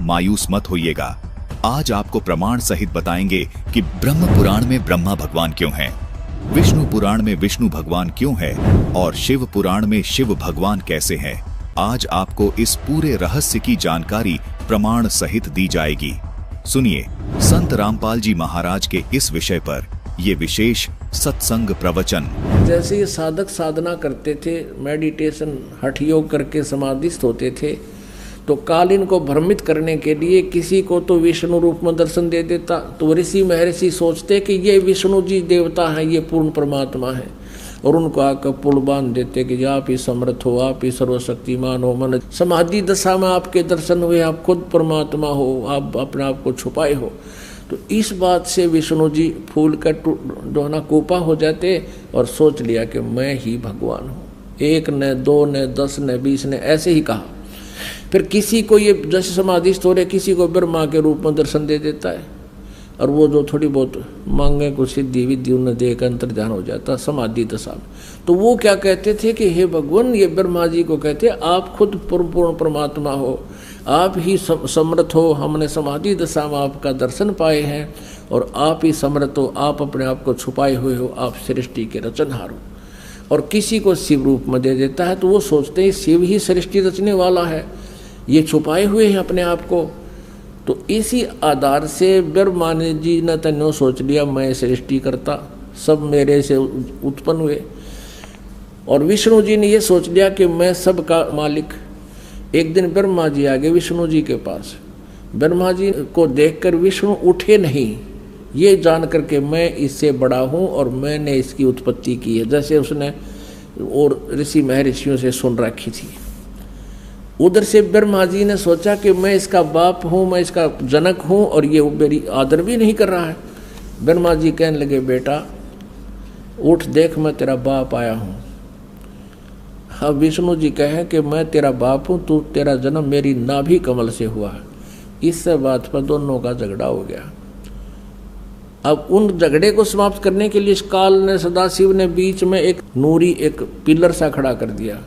मायूस मत होइएगा। आज आपको प्रमाण सहित बताएंगे कि ब्रह्म पुराण में ब्रह्मा भगवान क्यों हैं, विष्णु पुराण में विष्णु भगवान क्यों है और शिव पुराण में शिव भगवान कैसे हैं। आज आपको इस पूरे रहस्य की जानकारी प्रमाण सहित दी जाएगी। सुनिए संत रामपाल जी महाराज के इस विषय पर ये विशेष सत्संग प्रवचन। जैसे ये साधक साधना करते थे, मेडिटेशन हठ योग करके समाधिस्थ होते थे, तो काल इनको भ्रमित करने के लिए किसी को तो विष्णु रूप में दर्शन दे देता, तो ऋषि महर्षि सोचते कि ये विष्णु जी देवता हैं, ये पूर्ण परमात्मा है, और उनको आकर पुल बांध देते कि आप ही समर्थ हो, आप ही सर्वशक्तिमान हो। मन समाधि दशा में आपके दर्शन हुए, आप खुद परमात्मा हो, आप अपने आप को छुपाए हो। तो इस बात से विष्णु जी फूल का दोना कोपा हो जाते और सोच लिया कि मैं ही भगवान हूँ। एक ने, दो ने, 10 ने, 20 ने ऐसे ही कहा। फिर किसी को ये जैसे समाधिस्थ हो रहे, किसी को ब्रह्मा के रूप में दर्शन दे देता है, और वो जो थोड़ी बहुत मांगे कुछ सिद्धि विद्धि उन्हें देकर अंतर्ध्यान हो जाता समाधि दशा में। तो वो क्या कहते थे कि हे भगवान, ये ब्रह्मा जी को कहते आप खुद पूर्ण परमात्मा हो, आप ही समर्थ हो, हमने समाधि दशा में आपका दर्शन पाए हैं, और आप ही समर्थ हो, आप अपने आप को छुपाए हुए हो, आप सृष्टि के रचनहार हो। और किसी को शिव रूप में दे देता है, तो वो सोचते हैं शिव ही सृष्टि रचने वाला है, ये छुपाए हुए हैं अपने आप को। तो इसी आधार से ब्रह्मा जी ने तन्नो सोच लिया मैं सृष्टि करता, सब मेरे से उत्पन्न हुए। और विष्णु जी ने ये सोच लिया कि मैं सब का मालिक। एक दिन ब्रह्मा जी आ गए विष्णु जी के पास। ब्रह्मा जी को देखकर विष्णु उठे नहीं, ये जान करके मैं इससे बड़ा हूँ और मैंने इसकी उत्पत्ति की है, जैसे उसने और ऋषि महर्षियों से सुन रखी थी। उधर से ब्रह्मा जी ने सोचा कि मैं इसका बाप हूँ, मैं इसका जनक हूँ, और ये मेरी आदर भी नहीं कर रहा है। ब्रह्मा जी कहने लगे बेटा उठ देख, मैं तेरा बाप आया हूँ। हाँ, विष्णु जी कहें कि मैं तेरा बाप हूँ, तू तेरा जन्म मेरी नाभि कमल से हुआ है। इससे बात पर दोनों का झगड़ा हो गया। अब उन झगड़े को समाप्त करने के लिए इस काल ने, सदाशिव ने बीच में एक नूरी एक पिलर सा खड़ा कर दिया।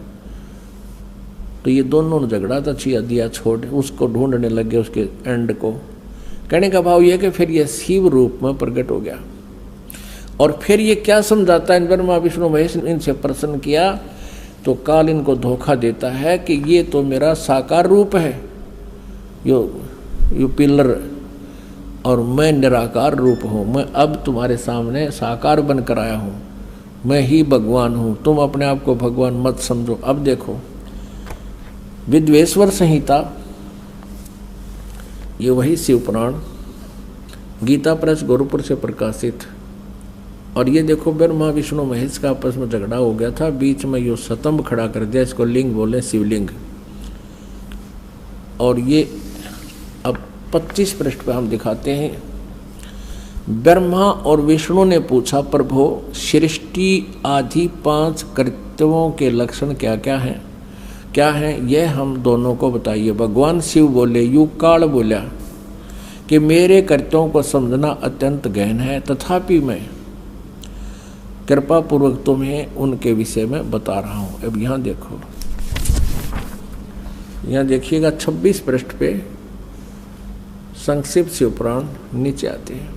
तो ये दोनों ने झगड़ा था छिया दिया छोड़, उसको ढूंढने लगे उसके एंड को। कहने का भाव यह कि फिर ये शिव रूप में प्रकट हो गया। और फिर ये क्या समझाता है, ब्रह्मा विष्णु महेश इनसे प्रसन्न किया, तो काल इनको धोखा देता है कि ये तो मेरा साकार रूप है यो पिलर, और मैं निराकार रूप हूँ। मैं अब तुम्हारे सामने साकार बनकर आया हूँ, मैं ही भगवान हूँ, तुम अपने आप को भगवान मत समझो। अब देखो विद्वेश्वर संहिता, ये वही शिव पुराण गीता प्रेस गोरखपुर से प्रकाशित। और ये देखो ब्रह्मा विष्णु महेश का आपस में झगड़ा हो गया था, बीच में यो स्तंभ खड़ा कर दिया, इसको लिंग बोले, शिवलिंग। और ये अब 25 पृष्ठ पे हम दिखाते हैं। ब्रह्मा और विष्णु ने पूछा प्रभु सृष्टि आदि 5 कर्तव्यों के लक्षण क्या क्या हैं यह हम दोनों को बताइए। भगवान शिव बोले, युग काल बोला कि मेरे कर्तव्यों को समझना अत्यंत गहन है, तथापि मैं कृपा पूर्वक तुम्हें उनके विषय में बता रहा हूँ। अब यहाँ देखो, यहाँ देखिएगा 26 पृष्ठ पे संक्षिप्त शिव पुराण नीचे आते हैं।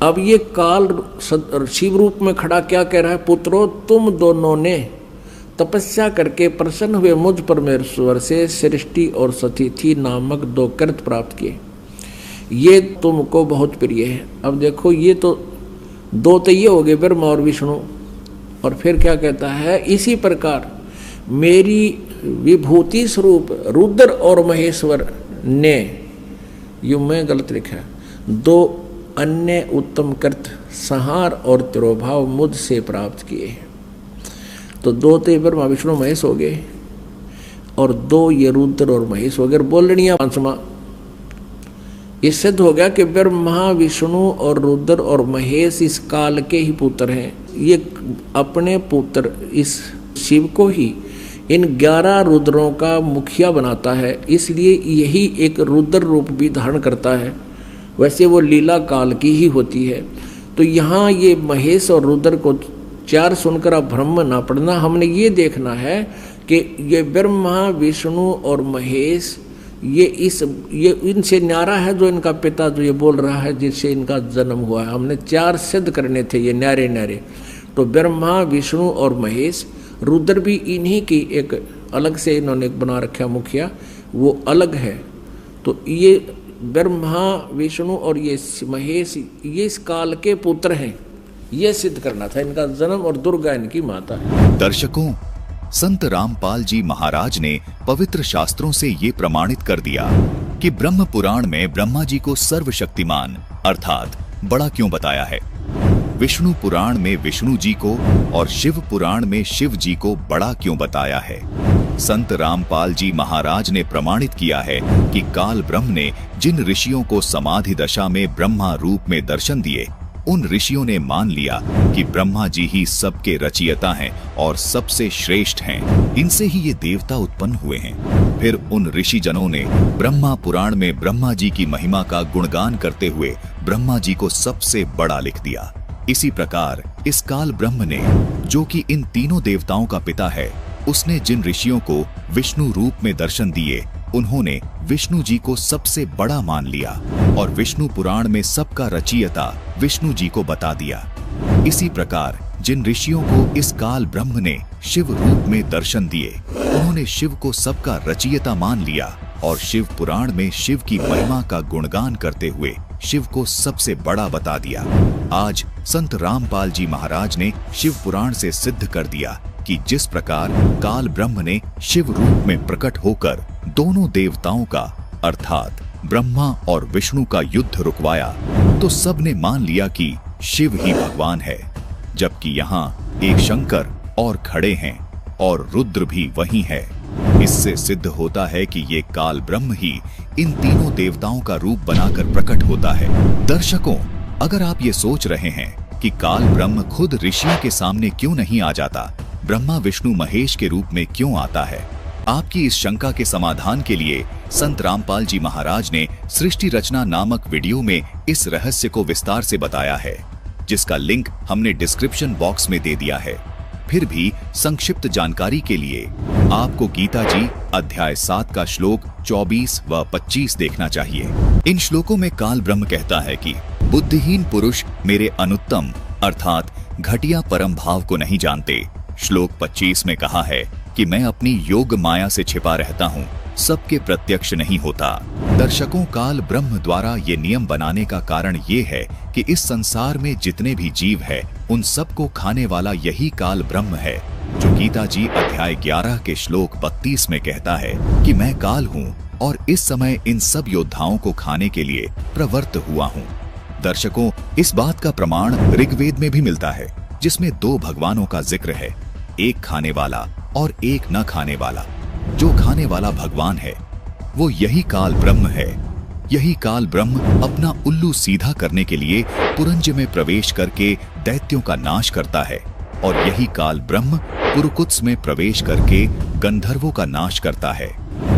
अब ये काल शिव रूप में खड़ा क्या कह रहा है, पुत्रों तुम दोनों ने तपस्या करके प्रसन्न हुए मुझ परमेश्वर से सृष्टि और सतिथि नामक 2 कृत प्राप्त किए, ये तुमको बहुत प्रिय है। अब देखो ये तो 2 तो ये हो गए ब्रह्मा और विष्णु, और फिर क्या कहता है, इसी प्रकार मेरी विभूति स्वरूप रुद्र और महेश्वर ने, यू मैं गलत लिखा है, 2 अन्य उत्तम कृत संहार और तिरोभाव मुझसे प्राप्त किए। तो 2 तो ब्रह्मा विष्णु महेश हो गए, और 2 ये रुद्र और महेश हो गए। बोलनिया 5वां ये सिद्ध हो गया कि ब्रह्मा विष्णु और रुद्र और महेश इस काल के ही पुत्र हैं। ये अपने पुत्र इस शिव को ही इन 11 रुद्रों का मुखिया बनाता है, इसलिए यही एक रुद्र रूप भी धारण करता है। वैसे वो लीला काल की ही होती है। तो यहाँ ये महेश और रुद्र को 4 सुनकर आप भ्रम ना पड़ना। हमने ये देखना है कि ये ब्रह्मा विष्णु और महेश ये इनसे न्यारा है जो इनका पिता जो ये बोल रहा है जिससे इनका जन्म हुआ है। हमने 4 सिद्ध करने थे ये न्यारे न्यारे। तो ब्रह्मा, विष्णु और महेश, रुद्र भी इन्हीं की एक अलग से इन्होंने बना रखा मुखिया, वो अलग है। तो ये ब्रह्मा, विष्णु और ये महेश ये इस काल के पुत्र हैं, ये सिद्ध करना था इनका जन्म, और दुर्गा इनकी माता है। दर्शकों, संत रामपाल जी महाराज ने पवित्र शास्त्रों से ये प्रमाणित कर दिया कि ब्रह्म पुराण में ब्रह्मा जी को सर्वशक्तिमान अर्थात बड़ा क्यों बताया है, विष्णु पुराण में विष्णु जी को और शिव पुराण में शिव जी को बड़ा क्यों बताया है। संत रामपाल जी महाराज ने प्रमाणित किया है कि काल ब्रह्म ने जिन ऋषियों को समाधि दशा में ब्रह्मा रूप में दर्शन दिए, उन ऋषियों ने मान लिया कि ब्रह्मा जी ही सबके रचयिता हैं और सबसे श्रेष्ठ हैं। इनसे ही ये देवता उत्पन्न हुए हैं। फिर उन ऋषि जनों ने ब्रह्मा पुराण में ब्रह्मा जी की महिमा का गुणगान करते हुए ब्रह्मा जी को सबसे बड़ा लिख दिया। इसी प्रकार इस काल ब्रह्म ने, जो कि इन तीनों देवताओं का पिता है, उसने जिन ऋषियों को विष्णु रूप में दर्शन दिए, उन्होंने विष्णु जी को सबसे बड़ा मान लिया और विष्णु पुराण में सबका रचयिता विष्णु जी को बता दिया। इसी प्रकार जिन ऋषियों को इस काल ब्रह्म ने शिव रूप में दर्शन दिए, उन्होंने शिव को सबका रचयिता मान लिया और शिव पुराण में शिव की महिमा का गुणगान करते हुए शिव को सबसे बड़ा बता दिया। आज संत रामपाल जी महाराज ने शिव पुराण से सिद्ध कर दिया कि जिस प्रकार काल ब्रह्म ने शिव रूप में प्रकट होकर दोनों देवताओं का अर्थात ब्रह्मा और विष्णु का युद्ध रुकवाया, तो सबने मान लिया कि शिव ही भगवान है। जबकि यहाँ एक शंकर और खड़े हैं और रुद्र भी वही है। इससे सिद्ध होता है कि ये काल ब्रह्म ही इन तीनों देवताओं का रूप बनाकर प्रकट होता है। दर्शकों, अगर आप ये सोच रहे हैं कि काल ब्रह्म खुद ऋषियों के सामने क्यों नहीं आ जाता, ब्रह्मा विष्णु महेश के रूप में क्यों आता है, आपकी इस शंका के समाधान के लिए संत रामपाल जी महाराज ने सृष्टि रचना नामक वीडियो में इस रहस्य को विस्तार से बताया है, जिसका लिंक हमने डिस्क्रिप्शन बॉक्स में दे दिया है। फिर भी संक्षिप्त जानकारी के लिए आपको गीता जी अध्याय 7 का श्लोक 24 व 25 देखना चाहिए। इन श्लोकों में काल ब्रह्म कहता है कि बुद्धिहीन पुरुष मेरे अनुत्तम अर्थात घटिया परम भाव को नहीं जानते। श्लोक 25 में कहा है कि मैं अपनी योग माया से छिपा रहता हूँ, सबके प्रत्यक्ष नहीं होता। दर्शकों, काल ब्रह्म द्वारा ये नियम बनाने का कारण ये है कि इस संसार में जितने भी जीव है, उन सबको खाने वाला यही काल ब्रह्म है, जो गीता जी अध्याय 11 के श्लोक 32 में कहता है कि मैं काल हूँ और इस समय इन सब योद्धाओं को खाने के लिए प्रवृत्त हुआ हूँ। दर्शकों, इस बात का प्रमाण ऋग्वेद में भी मिलता है, जिसमें 2 भगवानों का जिक्र है, एक खाने वाला और एक न खाने वाला। जो खाने वाला भगवान है वो यही काल ब्रह्म है। यही काल ब्रह्म अपना उल्लू सीधा करने के लिए पुरंज में प्रवेश करके दैत्यों का नाश करता है और यही काल ब्रह्म पुरुकुत्स में प्रवेश करके गंधर्वों का नाश करता है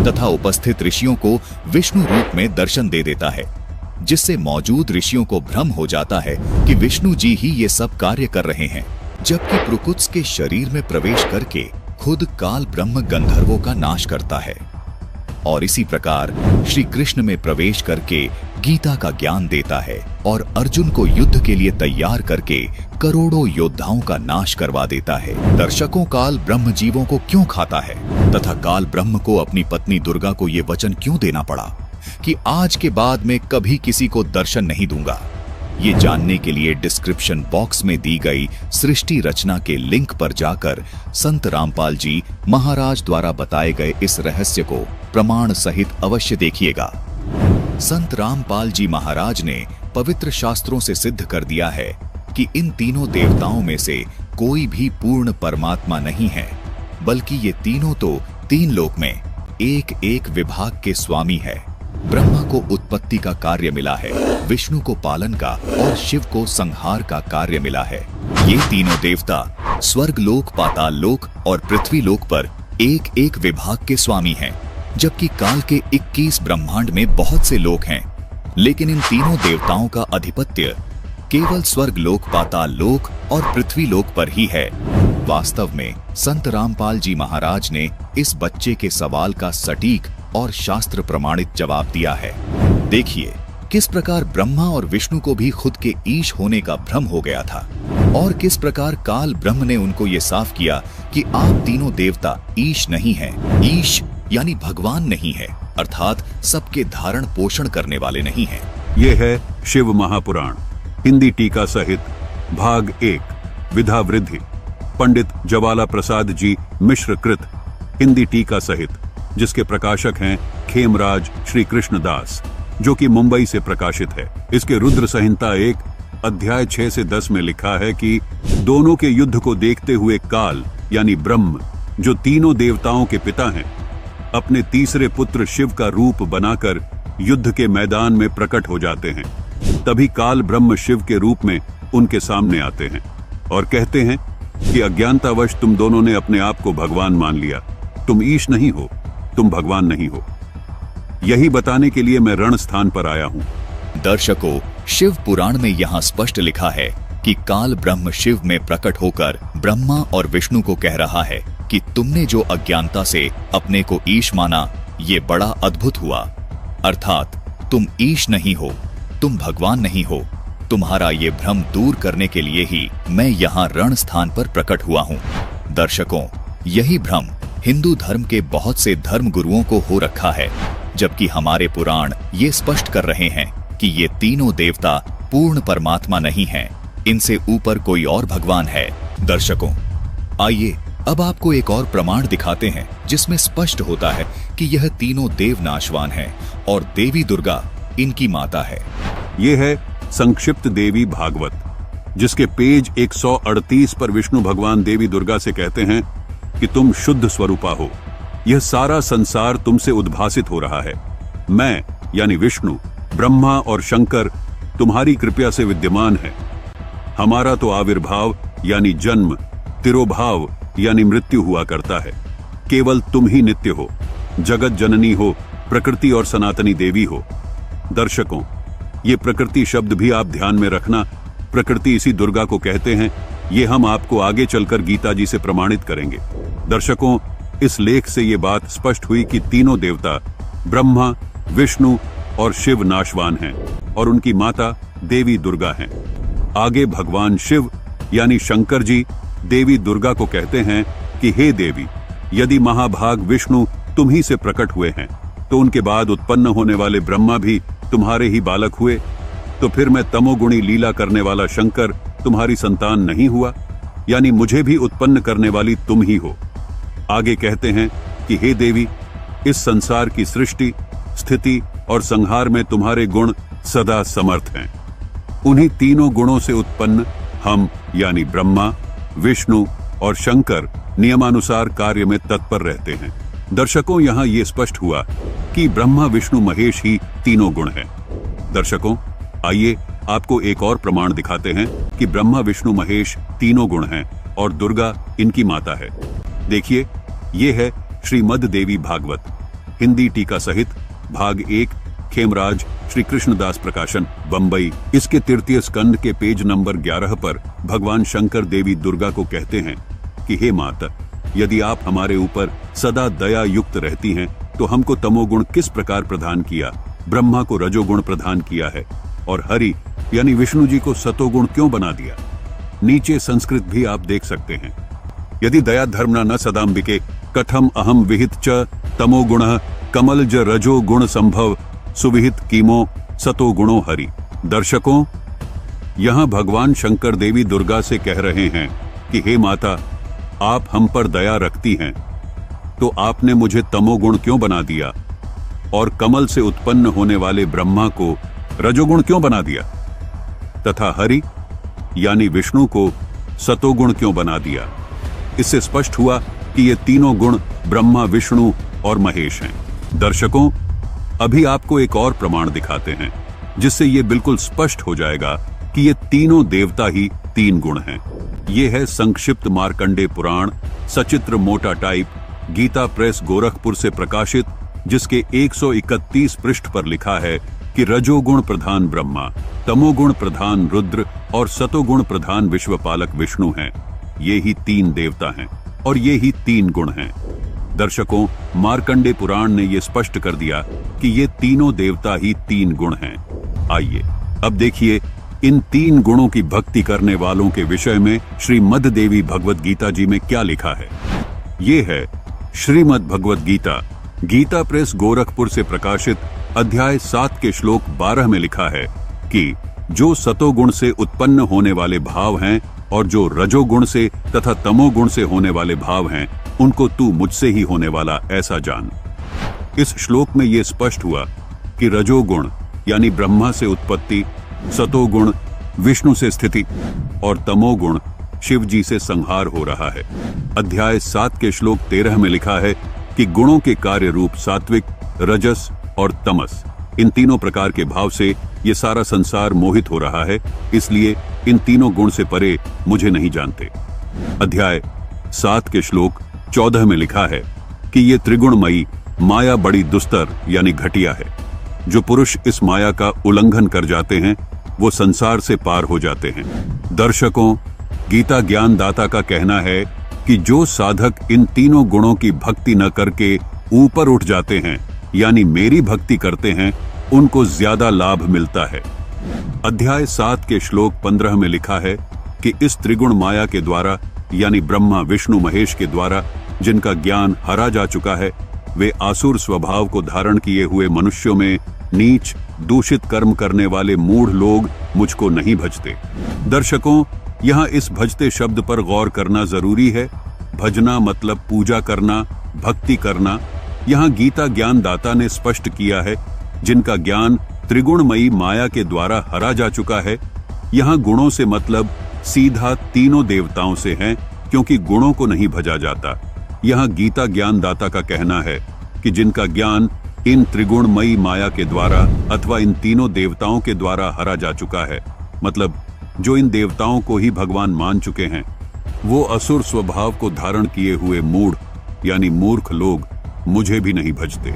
तथा उपस्थित ऋषियों को विष्णु रूप में दर्शन दे देता है, जिससे मौजूद ऋषियों को भ्रम हो जाता है कि विष्णु जी ही ये सब कार्य कर रहे हैं, जबकि पुरुकुत्स के शरीर में प्रवेश करके खुद काल ब्रह्म गंधर्वों का नाश करता है। और इसी प्रकार श्री कृष्ण में प्रवेश करके गीता का ज्ञान देता है और अर्जुन को युद्ध के लिए तैयार करके करोड़ों योद्धाओं का नाश करवा देता है। दर्शकों, काल ब्रह्म जीवों को क्यों खाता है तथा काल ब्रह्म को अपनी पत्नी दुर्गा को ये वचन क्यों देना पड़ा कि आज के बाद में कभी किसी को दर्शन नहीं दूंगा? ये जानने के लिए डिस्क्रिप्शन बॉक्स में दी गई सृष्टि रचना के लिंक पर जाकर संत रामपाल जी महाराज द्वारा बताए गए इस रहस्य को प्रमाण सहित अवश्य देखिएगा। संत रामपाल जी महाराज ने पवित्र शास्त्रों से सिद्ध कर दिया है कि इन तीनों देवताओं में से कोई भी पूर्ण परमात्मा नहीं है, बल्कि ये तीनों तो 3 लोक में एक एक विभाग के स्वामी है। ब्रह्मा को उत्पत्ति का कार्य मिला है, विष्णु को पालन का और शिव को संहार का कार्य मिला है। ये तीनों देवता स्वर्ग लोक, पाताल लोक और पृथ्वी लोक पर एक एक विभाग के स्वामी हैं, जबकि काल के 21 ब्रह्मांड में बहुत से लोक हैं, लेकिन इन तीनों देवताओं का अधिपत्य केवल स्वर्ग लोक, पाताल लोक और पृथ्वी लोक पर ही है। वास्तव में संत रामपाल जी महाराज ने इस बच्चे के सवाल का सटीक और शास्त्र प्रमाणित जवाब दिया है। देखिए किस प्रकार ब्रह्मा और विष्णु को भी खुद के ईश होने का भ्रम हो गया था और किस प्रकार काल ब्रह्म ने उनको ये साफ किया कि आप तीनों देवता ईश नहीं हैं। ईश यानी भगवान नहीं है, अर्थात सबके धारण पोषण करने वाले नहीं हैं। ये है शिव महापुराण हिंदी टीका सहित भाग 1 विधा वृद्धि पंडित ज्वाला प्रसाद जी मिश्र कृत हिंदी टीका सहित, जिसके प्रकाशक हैं खेमराज श्री कृष्ण दास, जो कि मुंबई से प्रकाशित है। इसके रुद्र संहिता 1 अध्याय 6 से 10 में लिखा है कि दोनों के युद्ध को देखते हुए काल यानी ब्रह्म, जो तीनों देवताओं के पिता हैं, अपने तीसरे पुत्र शिव का रूप बनाकर युद्ध के मैदान में प्रकट हो जाते हैं। तभी काल ब्रह्म शिव के रूप में उनके सामने आते हैं और कहते हैं कि अज्ञानतावश तुम दोनों ने अपने आप को भगवान मान लिया। तुम ईश नहीं हो, तुम भगवान नहीं हो। यही बताने के लिए मैं रण स्थान पर आया हूं। दर्शकों, शिव पुराण में यहाँ स्पष्ट लिखा है कि काल ब्रह्म शिव में प्रकट होकर ब्रह्मा और विष्णु को कह रहा है कि तुमने जो अज्ञानता से अपने को ईश माना, ये बड़ा अद्भुत हुआ। अर्थात तुम ईश नहीं हो, तुम भगवान नहीं हो। तुम्हारा ये भ्रम दूर करने के लिए ही मैं यहाँ रण स्थान पर प्रकट हुआ हूँ। दर्शकों, यही भ्रम हिंदू धर्म के बहुत से धर्म गुरुओं को हो रखा है, जबकि हमारे पुराण ये स्पष्ट कर रहे हैं कि ये तीनों देवता पूर्ण परमात्मा नहीं हैं, इनसे ऊपर कोई और भगवान है। दर्शकों, आइए अब आपको एक और प्रमाण दिखाते हैं जिसमें स्पष्ट होता है कि यह तीनों देव नाशवान हैं और देवी दुर्गा इनकी माता है। ये है संक्षिप्त देवी भागवत, जिसके पेज 138 पर विष्णु भगवान देवी दुर्गा से कहते हैं कि तुम शुद्ध स्वरूपा हो। यह सारा संसार तुमसे उद्भासित हो रहा है। मैं यानी विष्णु, ब्रह्मा और शंकर तुम्हारी कृपा से विद्यमान है। हमारा तो आविर्भाव यानी जन्म, तिरोभाव यानी मृत्यु हुआ करता है। केवल तुम ही नित्य हो, जगत जननी हो, प्रकृति और सनातनी देवी हो। दर्शकों, ये प्रकृति शब्द भी आप ध्यान में रखना। प्रकृति इसी दुर्गा को कहते हैं। ये हम आपको आगे चलकर गीता जी से प्रमाणित करेंगे। दर्शकों, इस लेख से ये बात स्पष्ट हुई कि तीनों देवता ब्रह्मा, विष्णु और शिव नाशवान हैं और उनकी माता देवी दुर्गा हैं। आगे भगवान शिव यानी शंकर जी देवी दुर्गा को कहते हैं कि हे देवी, यदि महाभाग विष्णु तुम ही से प्रकट हुए हैं, तो उनके बाद उत्पन्न होने वाले ब्रह्मा भी तुम्हारे ही बालक हुए, तो फिर मैं तमोगुणी लीला करने वाला शंकर तुम्हारी संतान नहीं हुआ? यानी मुझे भी उत्पन्न करने वाली तुम ही हो। आगे कहते हैं कि हे देवी, इस संसार की सृष्टि, स्थिति और संहार में तुम्हारे गुण सदा समर्थ हैं। उन्हीं तीनों गुणों से उत्पन्न हम यानी ब्रह्मा, विष्णु और शंकर नियमानुसार कार्य में तत्पर रहते हैं। दर्शकों, यहाँ ये स्पष्ट हुआ कि ब्रह्मा, विष्णु, महेश ही तीनों गुण हैं। दर्शकों, आइए आपको एक और प्रमाण दिखाते हैं कि ब्रह्मा, विष्णु, महेश तीनों गुण हैं और दुर्गा इनकी माता है। देखिए, ये है श्रीमद् देवी भागवत हिंदी टीका सहित भाग 1 खेमराज श्री कृष्णदास प्रकाशन बंबई। इसके तृतीय स्कंद के पेज नंबर 11 पर भगवान शंकर देवी दुर्गा को कहते हैं कि हे माता, यदि आप हमारे ऊपर सदा दया युक्त रहती हैं, तो हमको तमोगुण किस प्रकार प्रदान किया, ब्रह्मा को रजोगुण प्रदान किया है और हरि यानी विष्णु जी को सतोगुण क्यों बना दिया? नीचे संस्कृत भी आप देख सकते हैं। यदि दया धर्मना न सदाम्बिके कथम अहम विहित च तमोगुण कमलज रजो गुण संभव सुविहित कीमो सतो गुणो हरि। दर्शकों, यहां भगवान शंकर देवी दुर्गा से कह रहे हैं कि हे माता, आप हम पर दया रखती हैं, तो आपने मुझे तमोगुण क्यों बना दिया और कमल से उत्पन्न होने वाले ब्रह्मा को रजोगुण क्यों बना दिया तथा हरि यानी विष्णु को सतोगुण क्यों बना दिया? इससे स्पष्ट हुआ कि ये तीनों गुण ब्रह्मा, विष्णु और महेश हैं। दर्शकों, अभी आपको एक और प्रमाण दिखाते हैं जिससे ये बिल्कुल स्पष्ट हो जाएगा कि ये तीनों देवता ही तीन गुण हैं। ये है संक्षिप्त मार्कंडेय पुराण, सचित्र मोटा टाइप, गीता प्रेस गोरखपुर से प्रकाशित, जिसके 131 पृष्ठ पर लिखा है कि रजोगुण प्रधान ब्रह्मा, तमोगुण प्रधान रुद्र और सतोगुण प्रधान विश्वपालक विष्णु हैं। ये ही तीन देवता हैं और ये ही तीन गुण हैं। दर्शकों, मार्कंडे पुराण ने यह स्पष्ट कर दिया कि ये तीनों देवता ही 3 गुण हैं। आइए अब देखिए इन 3 गुणों की भक्ति करने वालों के विषय में श्रीमद् देवी भगवत गीता जी में क्या लिखा है। ये है श्रीमद् भगवत गीता, गीता प्रेस गोरखपुर से प्रकाशित, अध्याय 7 के श्लोक 12 में लिखा है कि जो सतोगुण से उत्पन्न होने वाले भाव हैं और जो रजोगुण से तथा तमोगुण से होने वाले भाव हैं, उनको तू मुझसे ही होने वाला ऐसा जान। इस श्लोक में यह स्पष्ट हुआ कि रजोगुण यानी ब्रह्मा से उत्पत्ति, सतोगुण विष्णु से स्थिति और तमोगुण शिव जी से संहार हो रहा है। अध्याय 7 के श्लोक 13 में लिखा है कि गुणों के कार्य रूप सात्विक, रजस और तमस, इन तीनों प्रकार के भाव से ये सारा संसार मोहित हो रहा है, इसलिए इन तीनों गुण से परे मुझे नहीं जानते। अध्याय 7 के श्लोक 14 में लिखा है कि ये त्रिगुणमयी माया बड़ी दुस्तर यानी घटिया है। जो पुरुष इस माया का उल्लंघन कर जाते हैं वो संसार से पार हो जाते हैं। दर्शकों, गीता ज्ञान दाता का कहना है कि जो साधक इन तीनों गुणों की भक्ति न करके ऊपर उठ जाते हैं यानी मेरी भक्ति करते हैं, उनको ज्यादा लाभ मिलता है। अध्याय 7 के श्लोक 15 में लिखा है कि इस त्रिगुण माया के द्वारा यानी ब्रह्मा विष्णु महेश के द्वारा जिनका ज्ञान हरा जा चुका है, वे आसुर स्वभाव को धारण किए हुए मनुष्यों में नीच दूषित कर्म करने वाले मूढ़ लोग मुझको नहीं भजते। दर्शकों, यहाँ इस भजते शब्द पर गौर करना जरूरी है। भजना मतलब पूजा करना, भक्ति करना। यहाँ गीता ज्ञान दाता ने स्पष्ट किया है जिनका ज्ञान त्रिगुणमयी माया के द्वारा हरा जा चुका है। यहाँ गुणों से मतलब सीधा तीनों देवताओं से है, क्योंकि गुणों को नहीं भजा जाता। यहाँ गीता ज्ञान दाता का कहना है कि जिनका ज्ञान इन त्रिगुणमयी माया के द्वारा अथवा इन तीनों देवताओं के द्वारा हरा जा चुका है, मतलब जो इन देवताओं को ही भगवान मान चुके हैं, वो असुर स्वभाव को धारण किए हुए मूढ़ यानी मूर्ख लोग मुझे भी नहीं भजते।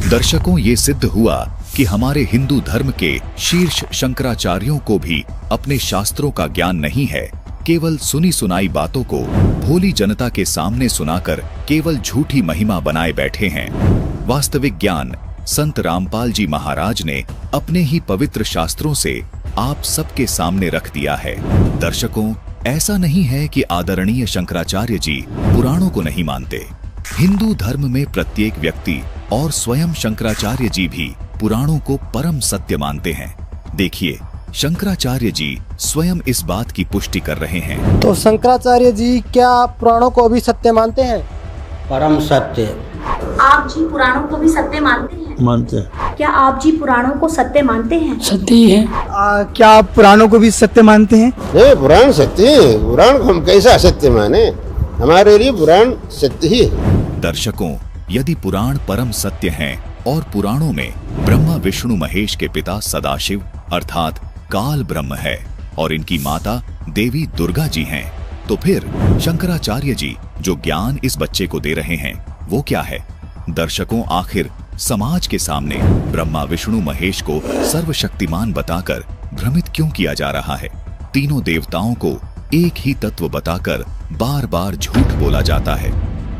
दर्शकों, ये सिद्ध हुआ कि हमारे हिंदू धर्म के शीर्ष शंकराचार्यों को भी अपने शास्त्रों का ज्ञान नहीं है। केवल सुनी सुनाई बातों को भोली जनता के सामने सुनाकर केवल झूठी महिमा बनाए बैठे हैं। वास्तविक ज्ञान संत रामपाल जी महाराज ने अपने ही पवित्र शास्त्रों से आप सबके सामने रख दिया है। दर्शकों, ऐसा नहीं है कि आदरणीय शंकराचार्य जी पुराणों को नहीं मानते। हिंदू धर्म में प्रत्येक व्यक्ति और स्वयं शंकराचार्य जी भी पुराणों को परम सत्य मानते हैं। देखिए, शंकराचार्य जी स्वयं इस बात की पुष्टि कर रहे हैं। तो शंकराचार्य जी क्या पुराणों को भी सत्य मानते हैं? परम सत्य। आप जी पुराणों को भी सत्य मानते हैं? मानते हैं। क्या आप जी पुराणों को सत्य मानते हैं? सत्य ही है। क्या आप पुराणों को भी सत्य मानते हैं? नहीं, पुराण सत्य है। पुराण को हम कैसा सत्य माने? हमारे लिए पुराण सत्य ही है। दर्शकों, यदि पुराण परम सत्य हैं और पुराणों में ब्रह्मा विष्णु महेश के पिता सदाशिव अर्थात काल ब्रह्म है और इनकी माता देवी दुर्गा जी हैं, तो फिर शंकराचार्य जी जो ज्ञान इस बच्चे को दे रहे हैं वो क्या है? दर्शकों, आखिर समाज के सामने ब्रह्मा विष्णु महेश को सर्वशक्तिमान बताकर भ्रमित क्यों किया जा रहा है? तीनों देवताओं को एक ही तत्व बताकर बार बार झूठ बोला जाता है,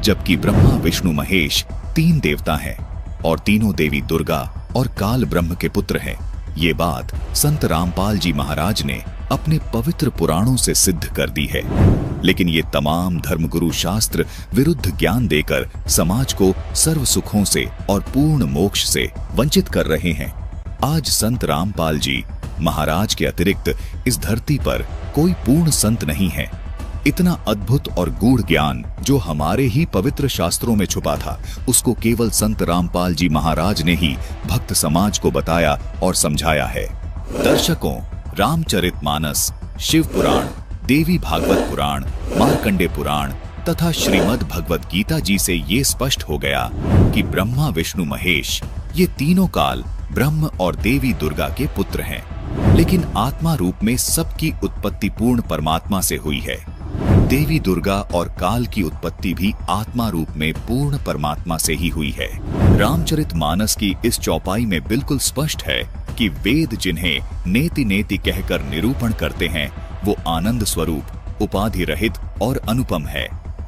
जबकि ब्रह्मा विष्णु महेश 3 देवता हैं और तीनों देवी दुर्गा और काल ब्रह्म के पुत्र हैं। ये बात संत रामपाल जी महाराज ने अपने पवित्र पुराणों से सिद्ध कर दी है। लेकिन ये तमाम धर्मगुरु शास्त्र विरुद्ध ज्ञान देकर समाज को सर्व सुखों से और पूर्ण मोक्ष से वंचित कर रहे हैं। आज संत रामपाल जी महाराज के अतिरिक्त इस धरती पर कोई पूर्ण संत नहीं है। इतना अद्भुत और गूढ़ ज्ञान जो हमारे ही पवित्र शास्त्रों में छुपा था, उसको केवल संत रामपाल जी महाराज ने ही भक्त समाज को बताया और समझाया है। दर्शकों, रामचरितमानस, शिव पुराण, देवी भागवत पुराण, मार्कंडे पुराण तथा श्रीमद् भगवत गीता जी से ये स्पष्ट हो गया कि ब्रह्मा विष्णु महेश ये तीनों काल ब्रह्म और देवी दुर्गा के पुत्र हैं, लेकिन आत्मा रूप में सबकी उत्पत्ति पूर्ण परमात्मा से हुई है। देवी दुर्गा और काल की उत्पत्ति भी आत्मा रूप में पूर्ण परमात्मा से ही हुई है। रामचरितमानस की इस चौपाई में बिल्कुल स्पष्ट है कि वेद जिन्हें नेति नेति कहकर निरूपण करते हैं वो आनंद स्वरूप, उपाधि रहित और अनुपम है,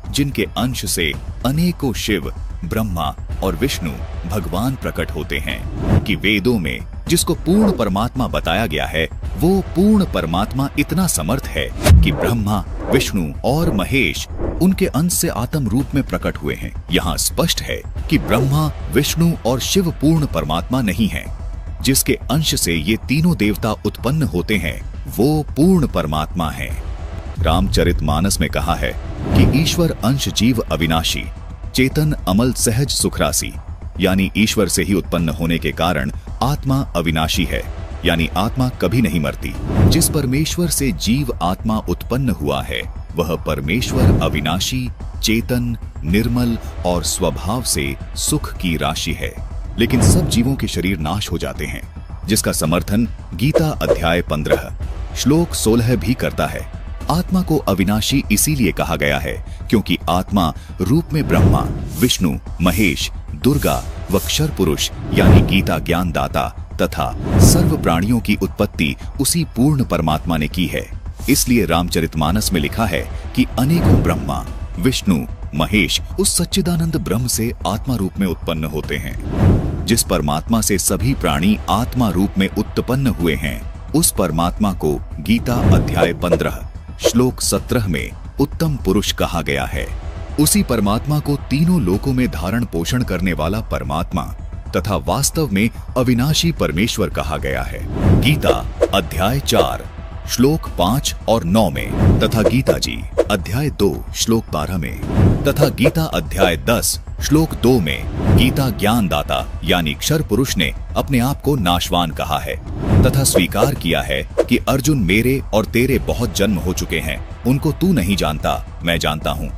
जिनके अंश से अनेकों शिव ब्रह्मा और विष्णु भगवान प्रकट होते हैं कि वेदों में जिसको पूर्ण परमात्मा बताया गया है वो पूर्ण परमात्मा इतना समर्थ है कि ब्रह्मा, विष्णु और महेश उनके अंश से आत्म रूप में प्रकट हुए हैं। यहाँ स्पष्ट है कि ब्रह्मा, विष्णु और शिव पूर्ण परमात्मा नहीं है। जिसके अंश से ये तीनों देवता उत्पन्न होते हैं वो पूर्ण परमात्मा है। रामचरितमानस में कहा है कि ईश्वर अंश जीव अविनाशी, चेतन अमल सहज सुखरासी, यानी ईश्वर से ही उत्पन्न होने के कारण आत्मा अविनाशी है, यानी आत्मा कभी नहीं मरती। जिस परमेश्वर से जीव आत्मा उत्पन्न हुआ है वह परमेश्वर अविनाशी, चेतन, निर्मल और स्वभाव से सुख की राशि है। लेकिन सब जीवों के शरीर नाश हो जाते हैं, जिसका समर्थन गीता अध्याय 15 श्लोक 16 भी करता है। आत्मा को अविनाशी इसीलिए कहा गया है क्योंकि आत्मा रूप में ब्रह्मा, विष्णु, महेश, दुर्गा व क्षर पुरुष यानी गीता ज्ञान दाता तथा सर्व प्राणियों की उत्पत्ति उसी पूर्ण परमात्मा ने की है। इसलिए रामचरितमानस में लिखा है कि अनेकों ब्रह्मा, विष्णु, महेश उस सच्चिदानंद ब्रह्म से आत्मा रूप में उत्पन्न होते हैं। जिस परमात्मा से सभी प्राणी आत्मा रूप में उत्पन्न हुए हैं उस परमात्मा को गीता अध्याय 15 श्लोक 17 में उत्तम पुरुष कहा गया है। उसी परमात्मा को तीनों लोकों में धारण पोषण करने वाला परमात्मा तथा वास्तव में अविनाशी परमेश्वर कहा गया है। गीता अध्याय 4 श्लोक 5 और 9 में तथा गीता जी अध्याय 2 श्लोक 12 में तथा गीता अध्याय 10 श्लोक 2 में गीता ज्ञान दाता यानी क्षर पुरुष ने अपने आप को नाशवान कहा है तथा स्वीकार किया है कि अर्जुन मेरे और तेरे बहुत जन्म हो चुके हैं, उनको तू नहीं जानता, मैं जानता हूँ।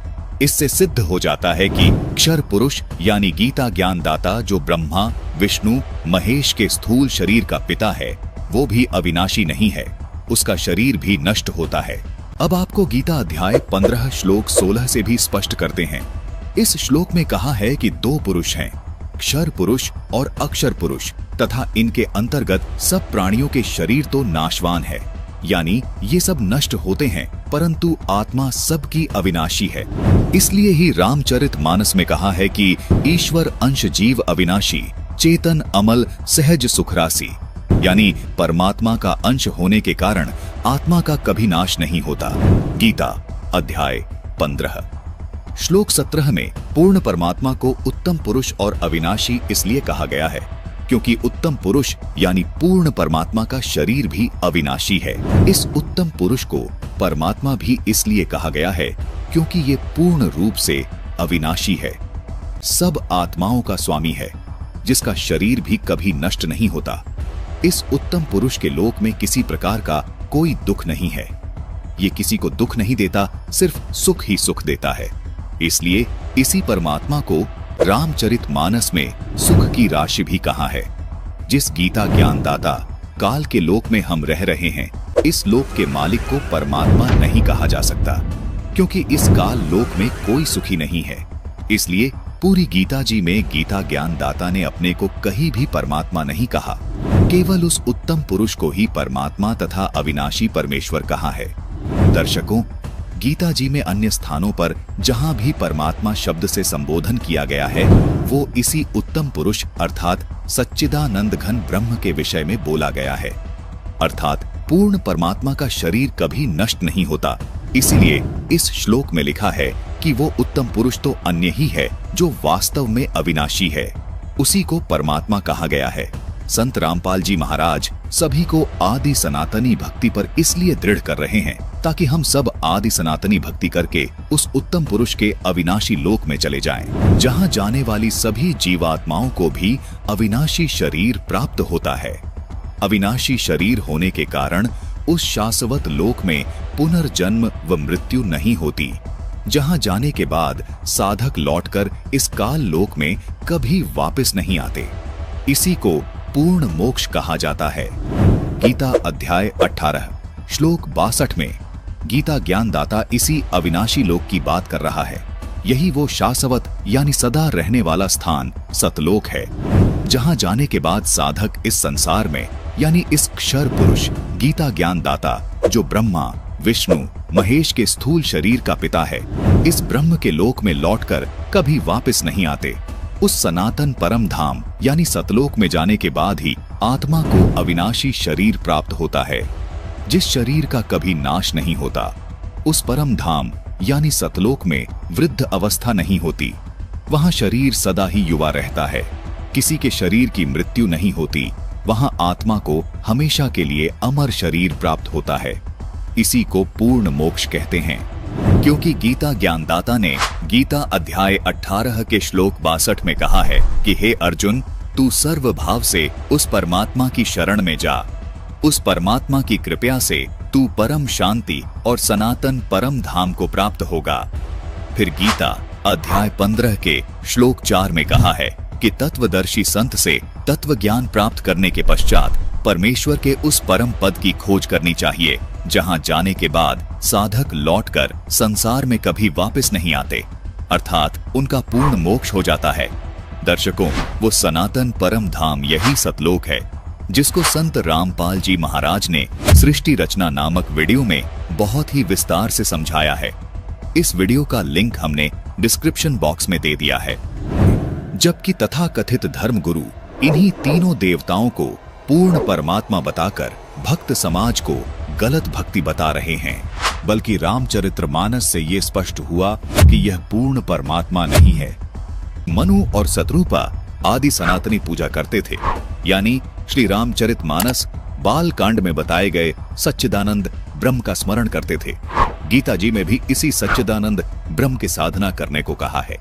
इससे सिद्ध हो जाता है कि क्षर पुरुष यानी गीता ज्ञान दाता जो ब्रह्मा, विष्णु, महेश के स्थूल शरीर का पिता है वो भी अविनाशी नहीं है, उसका शरीर भी नष्ट होता है। अब आपको गीता अध्याय 15 श्लोक 16 से भी स्पष्ट करते हैं। इस श्लोक में कहा है कि दो पुरुष हैं, क्षर पुरुष और अक्षर पुरुष, तथा इनके अंतर्गत सब प्राणियों के शरीर तो नाशवान है, यानी ये सब नष्ट होते हैं, परंतु आत्मा सबकी अविनाशी है। इसलिए ही रामचरितमानस में कहा है कि ईश्वर अंश जीव अविनाशी, चेतन अमल सहज सुखरासी, यानी परमात्मा का अंश होने के कारण आत्मा का कभी नाश नहीं होता। गीता अध्याय 15 श्लोक 17 में पूर्ण परमात्मा को उत्तम पुरुष और अविनाशी इसलिए कहा गया है क्योंकि उत्तम पुरुष यानी पूर्ण परमात्मा का शरीर भी अविनाशी है। इस उत्तम पुरुष को परमात्मा भी इसलिए कहा गया है क्योंकि ये पूर्ण रूप से अविनाशी है, सब आत्माओं का स्वामी है, जिसका शरीर भी कभी नष्ट नहीं होता। इस उत्तम पुरुष के लोक में किसी प्रकार का कोई दुख नहीं है, ये किसी को दुख नहीं देता, सिर्फ सुख ही सुख देता है। इसलिए इसी परमात्मा को रामचरितमानस में सुख की राशि भी कहा है। जिस गीता ज्ञान दाता काल के लोक में हम रह रहे हैं, इस लोक के मालिक को परमात्मा नहीं कहा जा सकता क्योंकि इस काल लोक में कोई सुखी नहीं है। इसलिए पूरी गीता जी में गीता ज्ञान दाता ने अपने को कहीं भी परमात्मा नहीं कहा, केवल उस उत्तम पुरुष को ही परमात्मा तथा अविनाशी परमेश्वर कहा है। दर्शकों, गीता जी में अन्य स्थानों पर जहां भी परमात्मा शब्द से संबोधन किया गया है वो इसी उत्तम पुरुष अर्थात सच्चिदानंद घन ब्रह्म के विषय में बोला गया है। अर्थात पूर्ण परमात्मा का शरीर कभी नष्ट नहीं होता। इसीलिए इस श्लोक में लिखा है कि वो उत्तम पुरुष तो अन्य ही है जो वास्तव में अविनाशी है, उसी को परमात्मा कहा गया है। संत रामपाल जी महाराज सभी को आदि सनातनी भक्ति पर इसलिए दृढ़ कर रहे हैं ताकि हम सब आदि सनातनी भक्ति करके उस उत्तम पुरुष के अविनाशी लोक में चले जाएं, जहां जाने वाली सभी जीवात्माओं को भी अविनाशी शरीर प्राप्त होता है। अविनाशी शरीर होने के कारण उस शाश्वत लोक में पुनर्जन्म व मृत्यु नहीं होती, जहां जाने के बाद साधक लौटकर इस काल लोक में कभी वापस नहीं आते। इसी को पूर्ण मोक्ष कहा जाता है। गीता अध्याय 18 श्लोक 62 में गीता ज्ञान दाता इसी अविनाशी लोक की बात कर रहा है। यही वो शाश्वत यानी सदा रहने वाला स्थान सतलोक है, जहां जाने के बाद साधक इस संसार में यानी इस क्षर पुरुष गीता ज्ञान दाता जो ब्रह्मा, विष्णु, महेश के स्थूल शरीर का पिता है, इस ब्रह्म के लोक में लौटकर कभी वापस नहीं आते। उस सनातन परम धाम यानी सतलोक में जाने के बाद ही आत्मा को अविनाशी शरीर प्राप्त होता है, जिस शरीर का कभी नाश नहीं होता। उस परम धाम यानी सतलोक में वृद्ध अवस्था नहीं होती, वहां शरीर सदा ही युवा रहता है, किसी के शरीर की मृत्यु नहीं होती, वहां आत्मा को हमेशा के लिए अमर शरीर प्राप्त होता है। इसी को पूर्ण मोक्ष कहते हैं, क्योंकि गीता ज्ञानदाता ने गीता अध्याय 18 के श्लोक 62 में कहा है कि हे अर्जुन, तू सर्व भाव से उस परमात्मा की शरण में जा, उस परमात्मा की कृपा से तू परम शांति और सनातन परम धाम को प्राप्त होगा। फिर गीता अध्याय 15 के श्लोक 4 में कहा है कि तत्वदर्शी संत से तत्व ज्ञान प्राप्त करने के पश्चात परमेश्वर के उस परम पद की खोज करनी चाहिए, जहां जाने के बाद साधक लौटकर संसार में कभी वापस नहीं आते, अर्थात उनका पूर्ण मोक्ष हो जाता है। दर्शकों, वो सनातन परम धाम यही सतलोक है, जिसको संत रामपाल जी महाराज ने सृष्टि रचना नामक वीडियो में बहुत ही विस्तार से समझाया है। इस वीडियो का लिंक हमने डिस्क्रिप्शन बॉक्स में दे दिया है। जबकि तथाकथित धर्म गुरु इन्हीं तीनों देवताओं को पूर्ण परमात्मा बताकर भक्त समाज को गलत भक्ति बता रहे हैं, बल्कि रामचरितमानस से ये स्पष्ट हुआ कि यह पूर्ण परमात्मा नहीं है। मनु और शत्रुपा आदि सनातनी पूजा करते थे, यानी श्री रामचरितमानस बाल कांड में बताए गए सच्चिदानंद ब्रह्म का स्मरण करते थे। गीता जी में भी इसी सच्चिदानंद ब्रह्म की साधना करने को कहा है।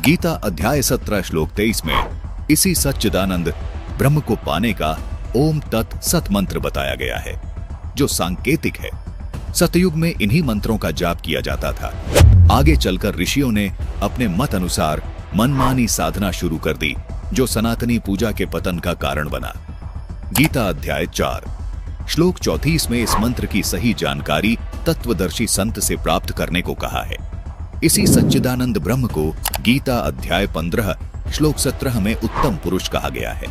गीता अध्याय 17 श्लोक 23 में इसी सच्चिदानंद ब्रह्म को पाने का ओम तत् सत मंत्र बताया गया है, जो सांकेतिक है। सतयुग में इन्हीं मंत्रों का जाप किया जाता था। आगे चलकर ऋषियों ने अपने मत अनुसार मनमानी साधना शुरू कर दी, जो सनातनी पूजा के पतन का कारण बना। गीता अध्याय 4 श्लोक 34 में इस मंत्र की सही जानकारी तत्वदर्शी संत से प्राप्त करने को कहा है। इसी सच्चिदानंद ब्रह्म को गीता अध्याय 15 श्लोक 17 में उत्तम पुरुष कहा गया है।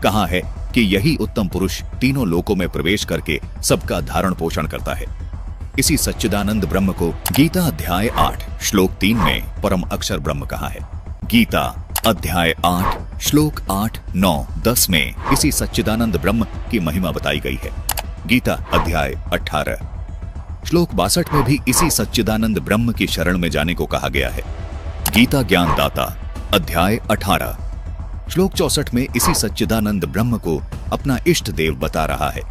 कहा है कि यही उत्तम पुरुष तीनों लोकों में प्रवेश करके सबका धारण पोषण करता है। इसी सच्चिदानंद ब्रह्म को गीता अध्याय 8 श्लोक 3 में परम अक्षर ब्रह्म कहा है। गीता अध्याय 8 श्लोक 8, 9, 10 में इसी सच्चिदानंद ब्रह्म की महिमा बताई गई है। गीता अध्याय 18 श्लोक 62 में भी इसी सच्चिदानंद ब्रह्म की शरण में जाने को कहा गया है। गीता ज्ञानदाता अध्याय 18 श्लोक 64 में इसी सच्चिदानंद ब्रह्म को अपना इष्ट देव बता रहा है।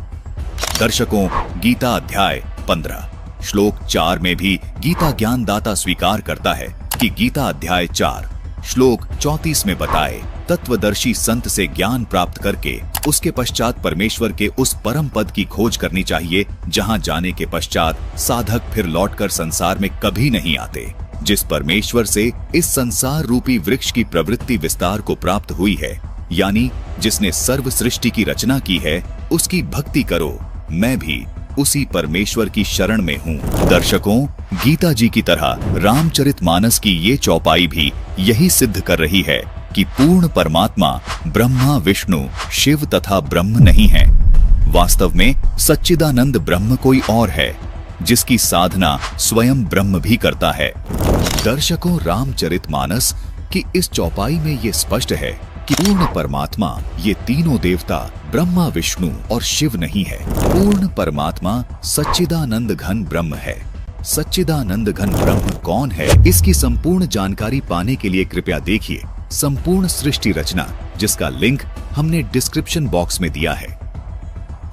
दर्शकों, गीता अध्याय 15 श्लोक 4 में भी गीता ज्ञानदाता स्वीकार करता है कि गीता अध्याय 4 श्लोक 34 में बताए तत्वदर्शी संत से ज्ञान प्राप्त करके उसके पश्चात परमेश्वर के उस परम पद की खोज करनी चाहिए, जहां जाने के पश्चात साधक फिर लौटकर संसार में कभी नहीं आते। जिस परमेश्वर से इस संसार रूपी वृक्ष की प्रवृत्ति विस्तार को प्राप्त हुई है, यानी जिसने सर्व सृष्टि की रचना की है, उसकी भक्ति करो। मैं भी उसी परमेश्वर की शरण में हूँ। दर्शकों, गीता जी की तरह रामचरितमानस की ये चौपाई भी यही सिद्ध कर रही है कि पूर्ण परमात्मा ब्रह्मा, विष्णु, शिव तथा ब्रह्म नहीं है। वास्तव में सच्चिदानंद ब्रह्म कोई और है, जिसकी साधना स्वयं ब्रह्म भी करता है। दर्शकों, रामचरितमानस की इस चौपाई में ये स्पष्ट है कि पूर्ण परमात्मा ये तीनों देवता ब्रह्मा, विष्णु और शिव नहीं है। पूर्ण परमात्मा सच्चिदानंद घन ब्रह्म है। सच्चिदानंद घन ब्रह्म कौन है, इसकी संपूर्ण जानकारी पाने के लिए कृपया देखिए संपूर्ण सृष्टि रचना, जिसका लिंक हमने डिस्क्रिप्शन बॉक्स में दिया है।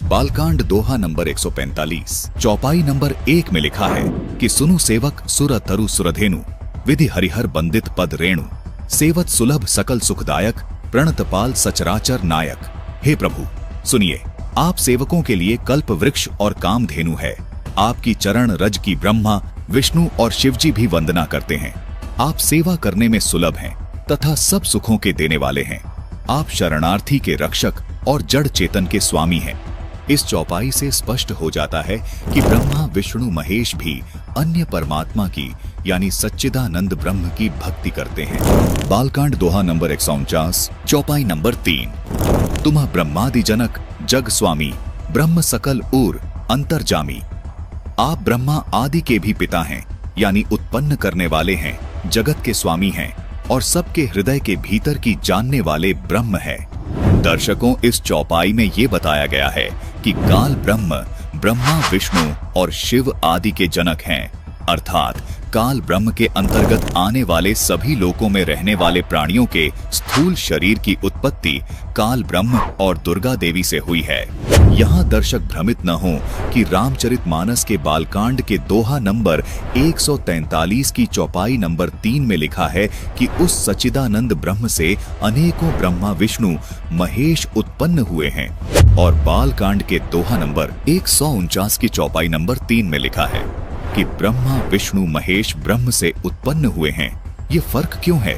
बालकांड दोहा नंबर 145 चौपाई नंबर 1 में लिखा है कि सुनु सेवक सुर तरु सुरधेनु, विधि हरिहर बंदित पद रेणु, सेवत सुलभ सकल सुखदायक, प्रणतपाल सचराचर नायक। हे प्रभु, सुनिए, आप सेवकों के लिए कल्प वृक्ष और कामधेनु है। आपकी चरण रज की ब्रह्मा, विष्णु और शिवजी भी वंदना करते हैं। आप सेवा करने में सुलभ हैं तथा सब सुखों के देने वाले हैं। आप शरणार्थी के रक्षक और जड़ चेतन के स्वामी हैं। इस चौपाई से स्पष्ट हो जाता है कि ब्रह्मा, विष्णु, महेश भी अन्य परमात्मा की यानी सच्चिदानंद ब्रह्म की भक्ति करते हैं। बालकांड दोहा नंबर 149 चौपाई नंबर 3 तुम ब्रह्मादि जनक जग स्वामी, ब्रह्म सकल ऊर अंतर्जामी। आप ब्रह्मा आदि के भी पिता हैं, यानी उत्पन्न करने वाले हैं, जगत के स्वामी हैं। और सबके हृदय के भीतर की जानने वाले ब्रह्म है। दर्शकों, इस चौपाई में ये बताया गया है कि काल ब्रह्म ब्रह्मा, विष्णु और शिव आदि के जनक हैं, अर्थात काल ब्रह्म के अंतर्गत आने वाले सभी लोकों में रहने वाले प्राणियों के स्थूल शरीर की उत्पत्ति काल ब्रह्म और दुर्गा देवी से हुई है। यहाँ दर्शक भ्रमित न हो कि रामचरितमानस के बालकांड के दोहा नंबर 143 की चौपाई नंबर 3 में लिखा है कि उस सच्चिदानंद ब्रह्म से अनेकों ब्रह्मा, विष्णु, महेश उत्पन्न हुए हैं, और बालकांड के दोहा नंबर 149 की चौपाई नंबर 3 में लिखा है कि ब्रह्मा, विष्णु, महेश ब्रह्म से उत्पन्न हुए हैं। ये फर्क क्यों है?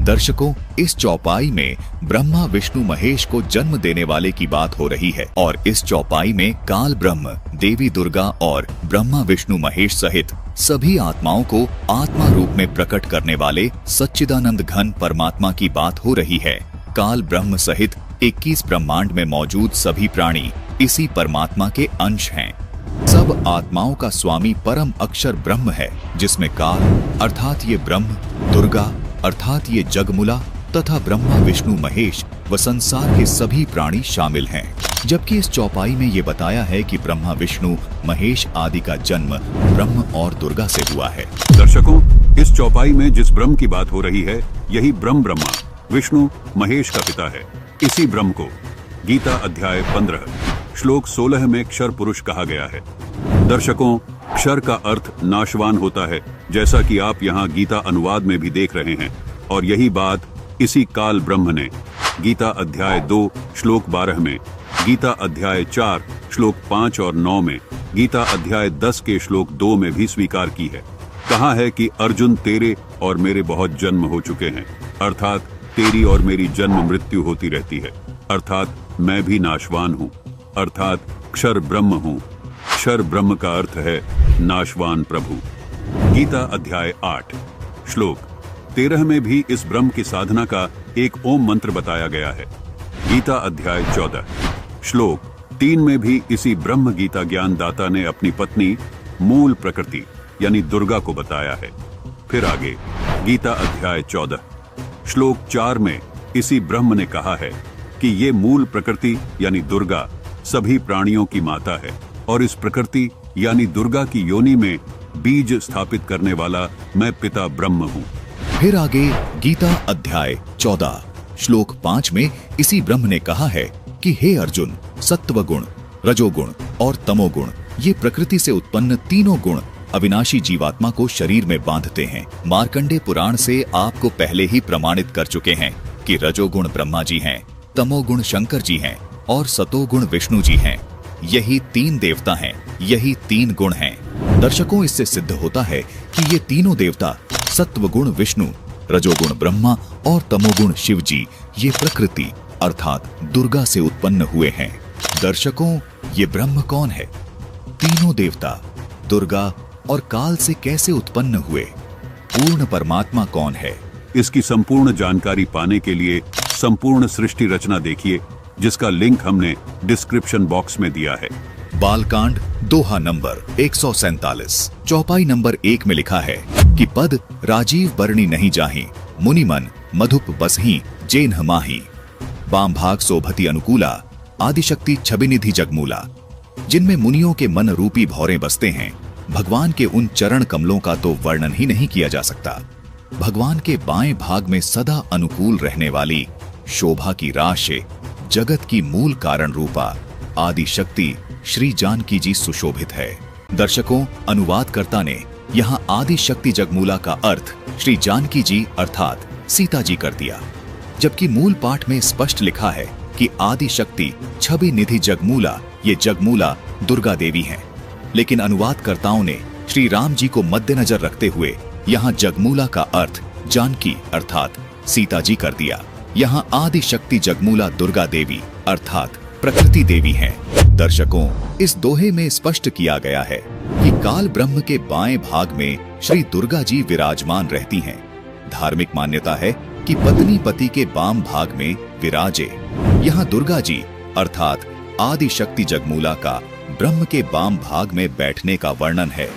दर्शकों, इस चौपाई में ब्रह्मा, विष्णु, महेश को जन्म देने वाले की बात हो रही है, और इस चौपाई में काल ब्रह्म, देवी दुर्गा और ब्रह्मा, विष्णु, महेश सहित सभी आत्माओं को आत्मा रूप में प्रकट करने वाले सच्चिदानंद घन परमात्मा की बात हो रही है। काल ब्रह्म सहित 21 ब्रह्मांड में मौजूद सभी प्राणी इसी परमात्मा के अंश हैं। सब आत्माओं का स्वामी परम अक्षर ब्रह्म है, जिसमें काल अर्थात ये ब्रह्म, दुर्गा अर्थात ये जगमुला तथा ब्रह्मा, विष्णु, महेश व संसार के सभी प्राणी शामिल हैं। जबकि इस चौपाई में ये बताया है कि ब्रह्मा, विष्णु, महेश आदि का जन्म ब्रह्म और दुर्गा से हुआ है। दर्शकों, इस चौपाई में जिस ब्रह्म की बात हो रही है, यही ब्रह्मा विष्णु महेश का पिता है। इसी ब्रह्म को गीता अध्याय 15 श्लोक 16 में क्षर पुरुष कहा गया है। दर्शकों, क्षर का अर्थ नाशवान होता है, जैसा कि आप यहाँ गीता अनुवाद में भी देख रहे हैं, और यही बात इसी काल ब्रह्म ने गीता अध्याय 2 श्लोक 12 में, गीता अध्याय 4 श्लोक 5 और 9 में, गीता अध्याय 10 के श्लोक 2 में भी स्वीकार की है। कहा है कि अर्जुन, तेरे और मेरे बहुत जन्म हो चुके हैं, अर्थात तेरी और मेरी जन्म मृत्यु होती रहती है, अर्थात मैं भी नाशवान हूँ, अर्थात क्षर ब्रह्म हूँ। क्षर ब्रह्म का अर्थ है नाशवान प्रभु। गीता अध्याय 8 श्लोक 13 में भी इस ब्रह्म की साधना का एक ओम मंत्र बताया गया है। गीता अध्याय 14 श्लोक 3 में भी इसी ब्रह्म गीता ज्ञान दाता ने अपनी पत्नी मूल प्रकृति यानी दुर्गा को बताया है। फिर आगे गीता अध्याय 14 श्लोक 4 में इसी ब्रह्म ने कहा है कि ये मूल प्रकृति यानी दुर्गा सभी प्राणियों की माता है, और इस प्रकृति यानी दुर्गा की योनि में बीज स्थापित करने वाला मैं पिता ब्रह्म हूँ। फिर आगे गीता अध्याय 14 श्लोक 5 में इसी ब्रह्म ने कहा है कि हे अर्जुन, सत्व गुण, रजोगुण और तमोगुण ये प्रकृति से उत्पन्न तीनों गुण अविनाशी जीवात्मा को शरीर में बांधते हैं। मार्कंडेय पुराण से आपको पहले ही प्रमाणित कर चुके हैं कि रजोगुण ब्रह्मा जी हैं, तमोगुण शंकर जी हैं और सतोगुण विष्णु जी हैं। यही 3 देवता हैं, यही 3 गुण हैं। दर्शकों, इससे सिद्ध होता है कि ये तीनों देवता सत्वगुण विष्णु, रजोगुण ब्रह्मा और तमोगुण शिव जी ये प्रकृति अर्थात दुर्गा से उत्पन्न हुए हैं। दर्शकों, ये ब्रह्म कौन है? तीनों देवता दुर्गा और काल से कैसे उत्पन्न हुए? पूर्ण परमात्मा कौन है? इसकी संपूर्ण जानकारी पाने के लिए संपूर्ण सृष्टि रचना देखिए, जिसका लिंक हमने डिस्क्रिप्शन बॉक्स में दिया है। बालकांड दोहा नंबर 147 चौपाई नंबर 1 में लिखा है कि पद राजीव बरणी नहीं जाही, मुनिमन मधुप बसही जेन्ह माही, बाम भाग शोभति अनुकूला, आदिशक्ति छबिनिधि जगमूला। जिनमें मुनियों के मन रूपी भौरे बसते हैं, भगवान के उन चरण कमलों का तो वर्णन ही नहीं किया जा सकता। भगवान के बाएं भाग में सदा अनुकूल रहने वाली शोभा की राश से जगत की मूल कारण रूपा आदि शक्ति श्री जानकी जी सुशोभित है। दर्शकों, अनुवादकर्ता ने यहाँ आदि शक्ति जगमूला का अर्थ श्री जानकी जी अर्थात सीता जी कर दिया, जबकि मूल पाठ में स्पष्ट लिखा है कि आदि शक्ति छवि निधि जगमूला ये जगमूला दुर्गा देवी हैं। लेकिन अनुवादकर्ताओं ने श्री राम जी को मद्देनजर रखते हुए यहाँ जगमूला का अर्थ जानकी अर्थात सीता जी कर दिया। यहाँ आदि शक्ति जगमूला दुर्गा देवी अर्थात प्रकृति देवी हैं। दर्शकों, इस दोहे में स्पष्ट किया गया है कि काल ब्रह्म के बाएं भाग में श्री दुर्गा जी विराजमान रहती हैं। धार्मिक मान्यता है कि पत्नी पति के बाम भाग में विराजे। यहाँ दुर्गा जी अर्थात आदि शक्ति जगमूला का ब्रह्म के बाम भाग में बैठने का वर्णन है।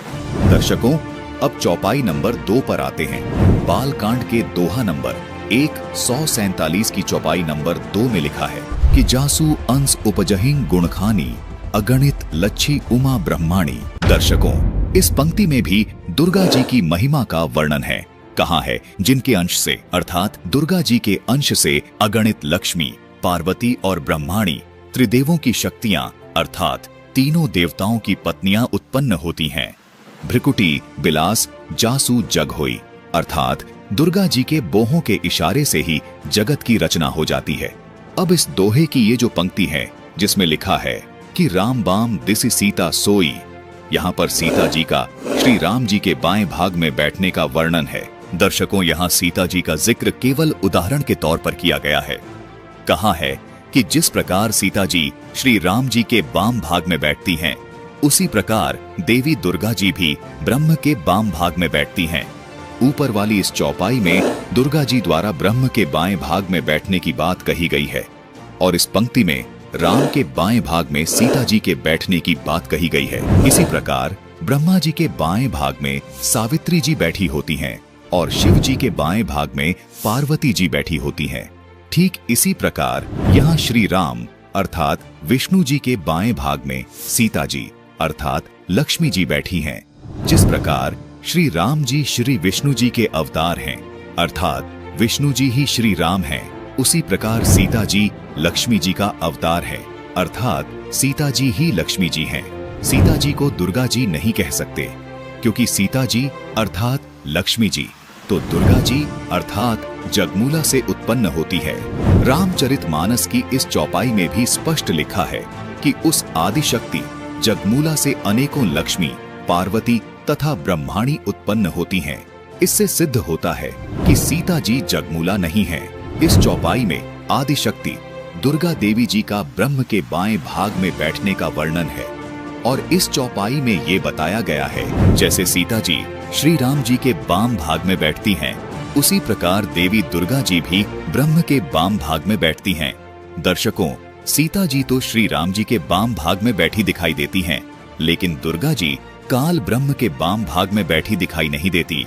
दर्शकों, अब चौपाई नंबर 2 पर आते हैं। बालकांड के दोहा नंबर 147 की चौपाई नंबर 2 में लिखा है कि जासु अंश उपजहिं गुणखानी अगणित लच्छी उमा ब्रह्माणी। दर्शकों, इस पंक्ति में भी दुर्गा जी की महिमा का वर्णन है। कहा है जिनके अंश से अर्थात दुर्गा जी के अंश से अगणित लक्ष्मी, पार्वती और ब्रह्माणी त्रिदेवों की शक्तियां अर्थात तीनों देवताओं की पत्नियां उत्पन्न होती हैं। भ्रिकुटी बिलास जासु जग होई अर्थात दुर्गा जी के बोहों के इशारे से ही जगत की रचना हो जाती है। अब इस दोहे की ये जो पंक्ति है जिसमें लिखा है कि राम बाम दिसि सीता सोई, यहाँ पर सीता जी का श्री राम जी के बाएं भाग में बैठने का वर्णन है। दर्शकों, यहाँ सीता जी का जिक्र केवल उदाहरण के तौर पर किया गया है। कहा है कि जिस प्रकार सीता जी श्री राम जी के बाम भाग में बैठती हैं, उसी प्रकार देवी दुर्गा जी भी ब्रह्म के बाम भाग में बैठती हैं। ऊपर वाली इस चौपाई में दुर्गा जी द्वारा ब्रह्म के बाएं भाग में बैठने की बात कही गई है और इस पंक्ति में राम के बाएं भाग में सीता जी के बैठने की बात कही गई है। इसी प्रकार ब्रह्मा जी के बाएं भाग में सावित्री जी बैठी होती हैं और शिव जी के बाएं भाग में पार्वती जी बैठी होती हैं। ठीक इसी प्रकार यहाँ श्री राम अर्थात विष्णु जी के बाएं भाग में सीता जी अर्थात लक्ष्मी जी बैठी हैं। जिस प्रकार श्री राम जी श्री विष्णु जी के अवतार हैं अर्थात विष्णु जी ही श्री राम हैं, उसी प्रकार सीता जी लक्ष्मी जी का अवतार है अर्थात सीता जी ही लक्ष्मी जी हैं। सीता जी को दुर्गा जी नहीं कह सकते क्योंकि सीता जी अर्थात लक्ष्मी जी तो दुर्गा जी अर्थात जगमूला से उत्पन्न होती है। रामचरितमानस की इस चौपाई में भी स्पष्ट लिखा है कि उस आदि शक्ति जगमूला से अनेकों लक्ष्मी, पार्वती तथा ब्रह्माणी उत्पन्न होती हैं। इससे सिद्ध होता है कि सीता जी जगमूला नहीं है। इस चौपाई में आदि शक्ति दुर्गा देवी जी का ब्रह्म के बाएं भाग में बैठने का वर्णन है और इस चौपाई में ये बताया गया है जैसे सीता जी श्री राम जी के बाम भाग में बैठती हैं, उसी प्रकार देवी दुर्गा जी भी ब्रह्म के बाम भाग में बैठती हैं। दर्शकों, सीता जी तो श्री राम जी के बाम भाग में बैठी दिखाई देती हैं, लेकिन दुर्गा जी काल ब्रह्म के बाम भाग में बैठी दिखाई नहीं देती।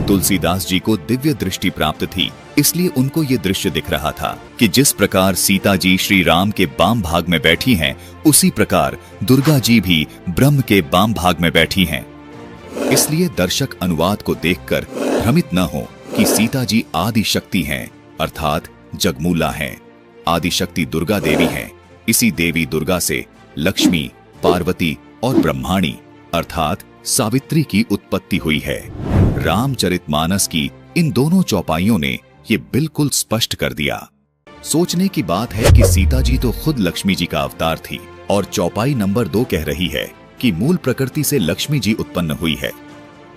तुलसीदास जी को दिव्य दृष्टि प्राप्त थी, इसलिए उनको ये दृश्य दिख रहा था कि जिस प्रकार सीता जी श्री राम के बाम भाग में बैठी हैं, उसी प्रकार दुर्गा जी भी ब्रह्म के बाम भाग में बैठी हैं। इसलिए दर्शक अनुवाद को देखकर भ्रमित न हो कि सीता जी आदि शक्ति हैं अर्थात जगमूला हैं। आदि शक्ति दुर्गा देवी हैं। इसी देवी दुर्गा से लक्ष्मी, पार्वती और ब्रह्माणी अर्थात सावित्री की उत्पत्ति हुई है। रामचरितमानस की इन दोनों चौपाइयों ने ये बिल्कुल स्पष्ट कर दिया। सोचने की बात है कि सीता जी तो खुद लक्ष्मी जी का अवतार थी और चौपाई नंबर 2 कह रही है कि मूल प्रकृति से लक्ष्मी जी उत्पन्न हुई है।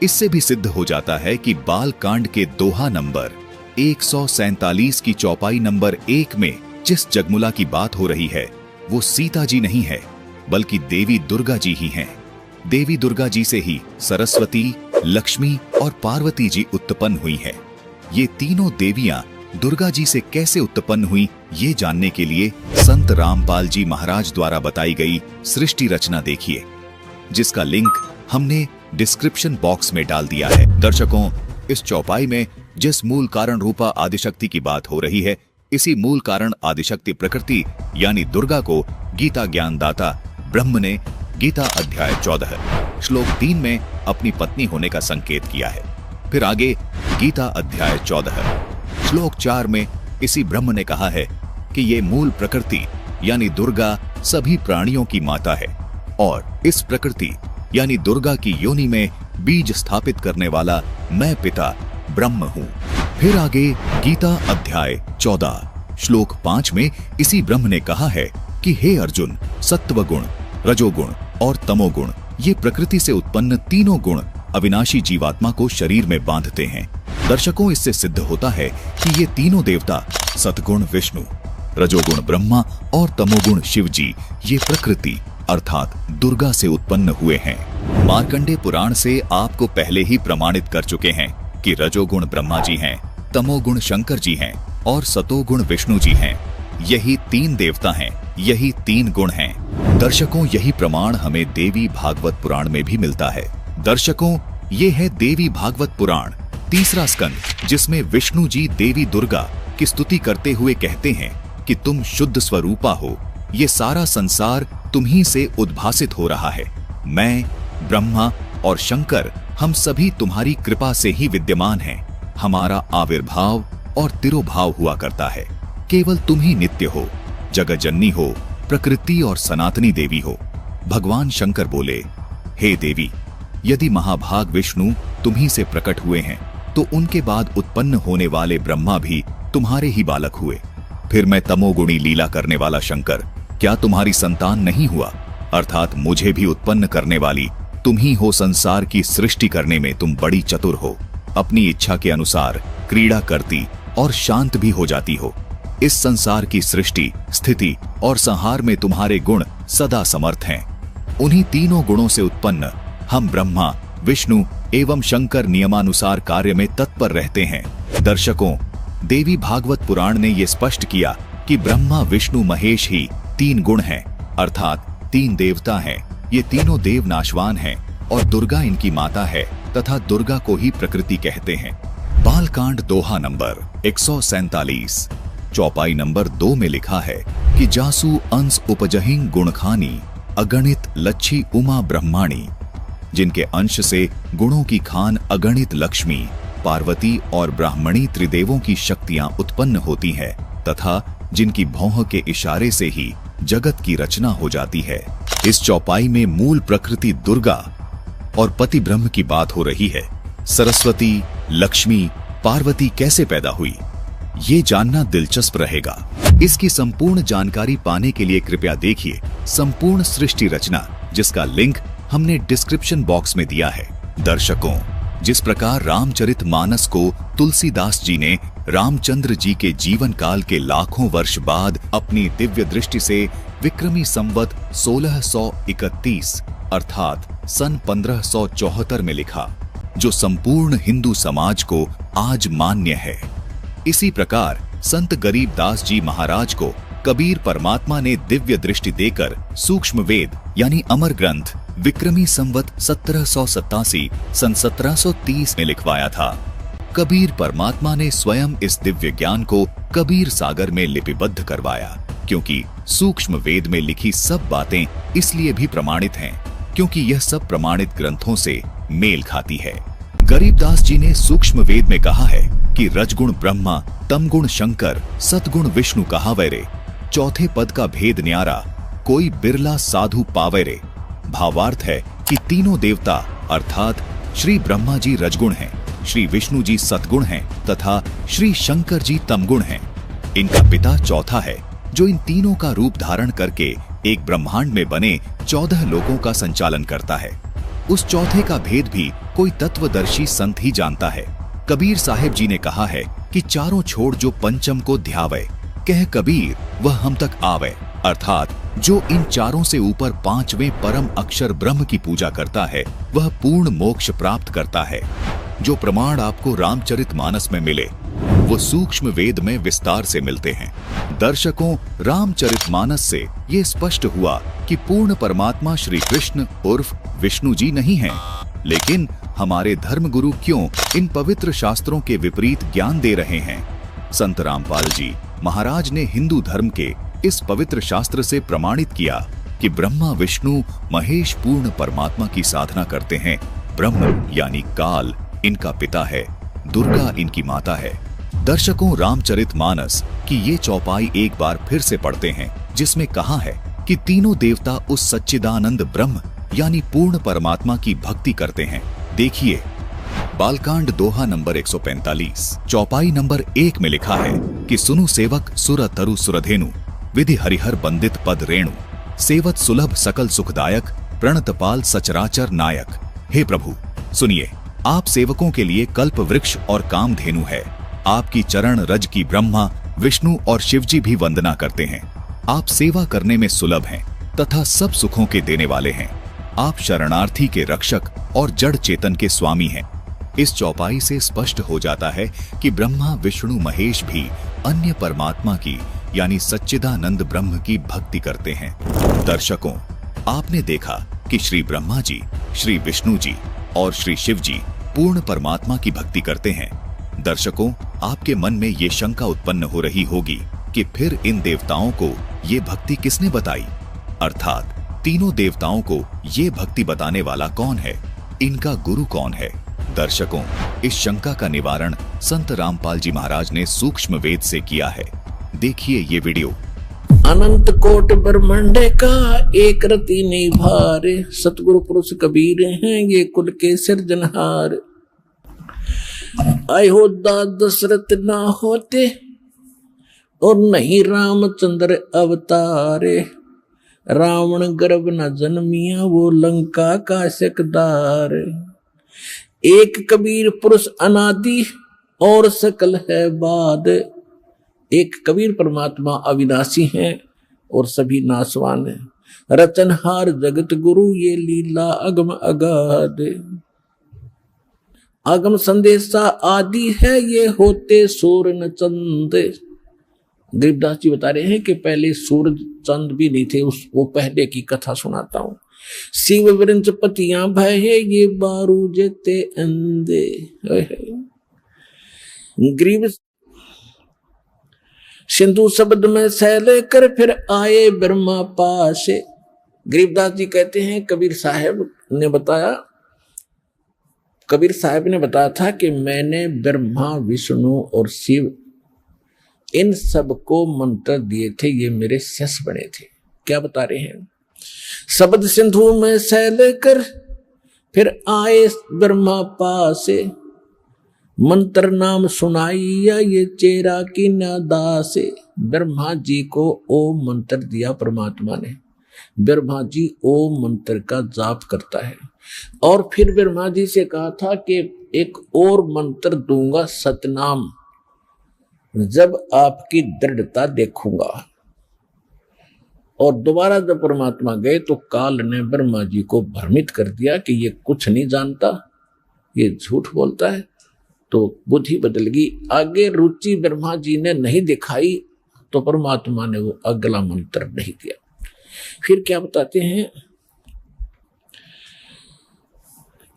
इससे भी सिद्ध हो जाता है कि बालकांड के दोहा नंबर 147 की चौपाई नंबर 1 में जिस जगमुला की बात हो रही है वो सीता जी नहीं है बल्कि देवी दुर्गा जी ही हैं। देवी दुर्गा जी से ही सरस्वती, लक्ष्मी और पार्वती जी उत्पन्न हुई है। ये तीनों देवियां दुर्गा जी से कैसे उत्पन्न हुई ये जानने के लिए संत रामपाल जी महाराज द्वारा बताई गई सृष्टि रचना देखिए, जिसका लिंक हमने डिस्क्रिप्शन बॉक्स में डाल दिया है। दर्शकों, इस चौपाई में जिस मूल कारण रूपा आदिशक्ति की बात हो रही है, इसी मूल कारण आदिशक्ति प्रकृति यानी दुर्गा को गीता ज्ञानदाता ब्रह्म ने गीता अध्याय 14 श्लोक 3 में अपनी पत्नी होने का संकेत किया है। फिर आगे गीता अध्याय 14 श्लोक 4 में इसी ब्रह्म ने कहा है कि ये मूल प्रकृति यानी दुर्गा सभी प्राणियों की माता है और इस प्रकृति यानी दुर्गा की योनि में बीज स्थापित करने वाला मैं पिता ब्रह्म हूँ। फिर आगे गीता अध्याय 14 श्लोक 5 में इसी ब्रह्म ने कहा है कि हे अर्जुन, सत्व गुण, रजोगुण और तमोगुण ये प्रकृति से उत्पन्न तीनों गुण अविनाशी जीवात्मा को शरीर में बांधते हैं। दर्शकों, इससे सिद्ध होता है कि ये तीनों देवता सतगुण विष्णु, रजोगुण ब्रह्मा और तमोगुण शिव जी ये प्रकृति अर्थात दुर्गा से उत्पन्न हुए हैं। मार्कंडेय पुराण से आपको पहले ही प्रमाणित कर चुके हैं कि रजोगुण ब्रह्मा जी हैं, तमोगुण शंकर जी हैं और सतोगुण विष्णु जी हैं। यही 3 देवता हैं, यही 3 गुण हैं। दर्शकों, यही प्रमाण हमें देवी भागवत पुराण में भी मिलता है। दर्शकों, ये है देवी भागवत पुराण तीसरा स्कंद जिसमें विष्णु जी देवी दुर्गा की स्तुति करते हुए कहते हैं कि तुम शुद्ध स्वरूपा हो, ये सारा संसार तुम्ही से उद्भासित हो रहा है। मैं, ब्रह्मा और शंकर हम सभी तुम्हारी कृपा से ही विद्यमान हैं। हमारा आविर्भाव और तिरोभाव हुआ करता है। केवल तुम ही नित्य हो, जगत जननी हो, प्रकृति और सनातनी देवी हो। भगवान शंकर बोले, हे देवी, यदि महाभाग विष्णु तुम्ही से प्रकट हुए हैं तो उनके बाद उत्पन्न होने वाले ब्रह्मा भी तुम्हारे ही बालक हुए। फिर मैं तमोगुणी लीला करने वाला शंकर क्या तुम्हारी संतान नहीं हुआ? अर्थात मुझे भी उत्पन्न करने वाली तुम ही हो। संसार की सृष्टि करने में तुम बड़ी चतुर हो। अपनी इच्छा के अनुसार क्रीड़ा करती और शांत भी हो जाती हो। इस संसार की सृष्टि, स्थिति और संहार में तुम्हारे गुण सदा समर्थ हैं। उन्हीं तीनों गुणों से उत्पन्न हम ब्रह्मा, विष्णु एवं शंकर नियमानुसार कार्य में तत्पर रहते हैं। दर्शकों, देवी भागवत पुराण ने यह स्पष्ट किया कि ब्रह्मा, विष्णु, महेश ही तीन गुण हैं, अर्थात तीन देवता हैं। ये तीनों देव नाशवान हैं और दुर्गा इनकी माता है तथा दुर्गा को ही प्रकृति कहते हैं। बालकांड दोहा नंबर 147 चौपाई नंबर 2 में लिखा है कि जासु अंश उपजहिं गुणखानी अगणित लच्छी उमा ब्रह्माणी, जिनके अंश से गुणों की खान अगणित लक्ष्मी, पार्वती और ब्राह्मणी त्रिदेवों की शक्तियां उत्पन्न होती हैं तथा जिनकी भौह के इशारे से ही जगत की रचना हो जाती है। इस चौपाई में मूल प्रकृति दुर्गा और पति ब्रह्म की बात हो रही है। सरस्वती, लक्ष्मी, पार्वती कैसे पैदा हुई, ये जानना दिलचस्प रहेगा। इसकी संपूर्ण जानकारी पाने के लिए कृपया देखिए संपूर्ण सृष्टि रचना, जिसका लिंक हमने डिस्क्रिप्शन बॉक्स में दिया है। दर्शकों, जिस प्रकार रामचरितमानस को तुलसीदास जी ने रामचंद्र जी के जीवन काल के लाखों वर्ष बाद अपनी दिव्य दृष्टि से विक्रमी संवत 1631 अर्थात सन 1574 में लिखा, जो संपूर्ण हिंदू समाज को आज मान्य है, इसी प्रकार संत गरीबदास जी महाराज को कबीर परमात्मा ने दिव्य दृष्टि देकर सूक्ष्म वेद यानी अमर ग्रंथ विक्रमी संवत 1787 सन 1730 में लिखवाया था। कबीर परमात्मा ने स्वयं इस दिव्य ज्ञान को कबीर सागर में लिपिबद्ध करवाया, क्योंकि सूक्ष्म वेद में लिखी सब बातें इसलिए भी प्रमाणित हैं क्योंकि यह सब प्रमाणित ग्रंथों से मेल खाती है। गरीबदास जी ने सूक्ष्म वेद में कहा है कि रजगुण ब्रह्मा, तमगुण शंकर, सतगुण विष्णु कहावे रे, चौथे पद का भेद न्यारा, कोई बिरला साधु पावे रे। भावार्थ है कि तीनों देवता अर्थात श्री ब्रह्मा जी रजगुण हैं, श्री विष्णु जी सतगुण हैं तथा श्री शंकर जी तमगुण हैं। इनका पिता चौथा है जो इन तीनों का रूप धारण करके एक ब्रह्मांड में बने 14 लोकों का संचालन करता है। उस चौथे का भेद भी कोई तत्वदर्शी संत ही जानता है। कबीर साहिब जी ने कहा है कि चारों छोड़ जो पंचम को ध्यावे, कह कबीर वह हम तक आवे, अर्थात जो इन चारों से ऊपर पांचवें परम अक्षर ब्रह्म की पूजा करता है वह पूर्ण मोक्ष प्राप्त करता है। जो प्रमाण आपको रामचरितमानस में मिले वो सूक्ष्म वेद में विस्तार से मिलते हैं। दर्शकों, रामचरितमानस से ये स्पष्ट हुआ कि पूर्ण परमात्मा श्री कृष्ण उर्फ विष्णु जी नहीं हैं, लेकिन हमारे धर्मगुरु क्यों इन पवित्र शास्त्रों के विपरीत ज्ञान दे रहे हैं। संत रामपाल जी महाराज ने हिंदू धर्म के इस पवित्र शास्त्र से प्रमाणित किया कि ब्रह्मा, विष्णु, महेश पूर्ण परमात्मा की साधना करते हैं। ब्रह्म यानी काल इनका पिता है, दुर्गा इनकी माता है। दर्शकों, रामचरितमानस की ये चौपाई एक बार फिर से पढ़ते हैं, जिसमें कहा है कि तीनों देवता उस सच्चिदानंद ब्रह्म यानी पूर्ण परमात्मा की भक्ति करते हैं। देखिए, बालकांड दोहा नंबर 145 चौपाई नंबर 1 में लिखा है कि सुनु सेवक सुर तरु सुरधेनु, विधि हरिहर बंदित पद रेणु, सेवत सुलभ सकल सुखदायक, प्रणतपाल सचराचर नायक। हे प्रभु सुनिए, आप सेवकों के लिए कल्प वृक्ष और कामधेनु है। आपकी चरण रज की ब्रह्मा, विष्णु और शिवजी भी वंदना करते हैं। आप सेवा करने में सुलभ हैं तथा सब सुखों के देने वाले हैं। आप शरणार्थी के रक्षक और जड़ चेतन के स्वामी हैं। इस चौपाई से स्पष्ट हो जाता है कि ब्रह्मा, विष्णु, महेश भी अन्य परमात्मा की यानी सच्चिदानंद ब्रह्म की भक्ति करते हैं। दर्शकों, आपने देखा कि श्री ब्रह्मा जी, श्री विष्णु जी और श्री शिव जी पूर्ण परमात्मा की भक्ति करते हैं। दर्शकों, आपके मन में ये शंका उत्पन्न हो रही होगी कि फिर इन देवताओं को ये भक्ति किसने बताई, अर्थात तीनों देवताओं को ये भक्ति बताने वाला कौन है, इनका गुरु कौन है। दर्शकों, इस शंका का निवारण संत रामपाल जी महाराज ने सूक्ष्म वेद से किया है। देखिए ये वीडियो। अनंत कोट ब्रह्मांड का एक रति नहीं भार, सतगुरु पुरुष कबीर हैं ये कुल के सिरजनहार। अयोध्या दशरथ ना होते और नहीं रामचंद्र अवतारे, रावण गर्भ न जन्मिया वो लंका का शकदार। एक कबीर पुरुष अनादि और सकल है बाद, एक कबीर परमात्मा अविनाशी हैं और सभी नाशवान हैं। रचनहार जगत गुरु ये लीला अगम अगाध, अगम संदेशा आदि है ये होते सूर्य न चंद। गरीबदास जी बता रहे हैं कि पहले सूरज चंद भी नहीं थे, वो पहले की कथा सुनाता हूं। शिव वृंच पतियां भय ये बारू जेते अंधे। ग्रीव सिंधु शब्द में सह लेकर फिर आए ब्रह्मा पास। गरीबदास जी कहते हैं कबीर साहब ने बताया था कि मैंने ब्रह्मा विष्णु और शिव इन सब को मंत्र दिए थे, ये मेरे शिष्य बने थे। क्या बता रहे हैं? शब्द सिंधु में सह लेकर फिर आए ब्रह्मा पास, मंत्र नाम सुनाइया ये चेरा की नादास। ब्रह्मा जी को ओम मंत्र दिया परमात्मा ने। ब्रह्मा जी ओम मंत्र का जाप करता है और फिर ब्रह्मा जी से कहा था कि एक और मंत्र दूंगा सतनाम, जब आपकी दृढ़ता देखूंगा। और दोबारा जब परमात्मा गए तो काल ने ब्रह्मा जी को भ्रमित कर दिया कि ये कुछ नहीं जानता, ये झूठ बोलता है। तो बुद्धि बदल गई। आगे रुचि ब्रह्मा जी ने नहीं दिखाई तो परमात्मा ने वो अगला मंत्र नहीं दिया। फिर क्या बताते हैं?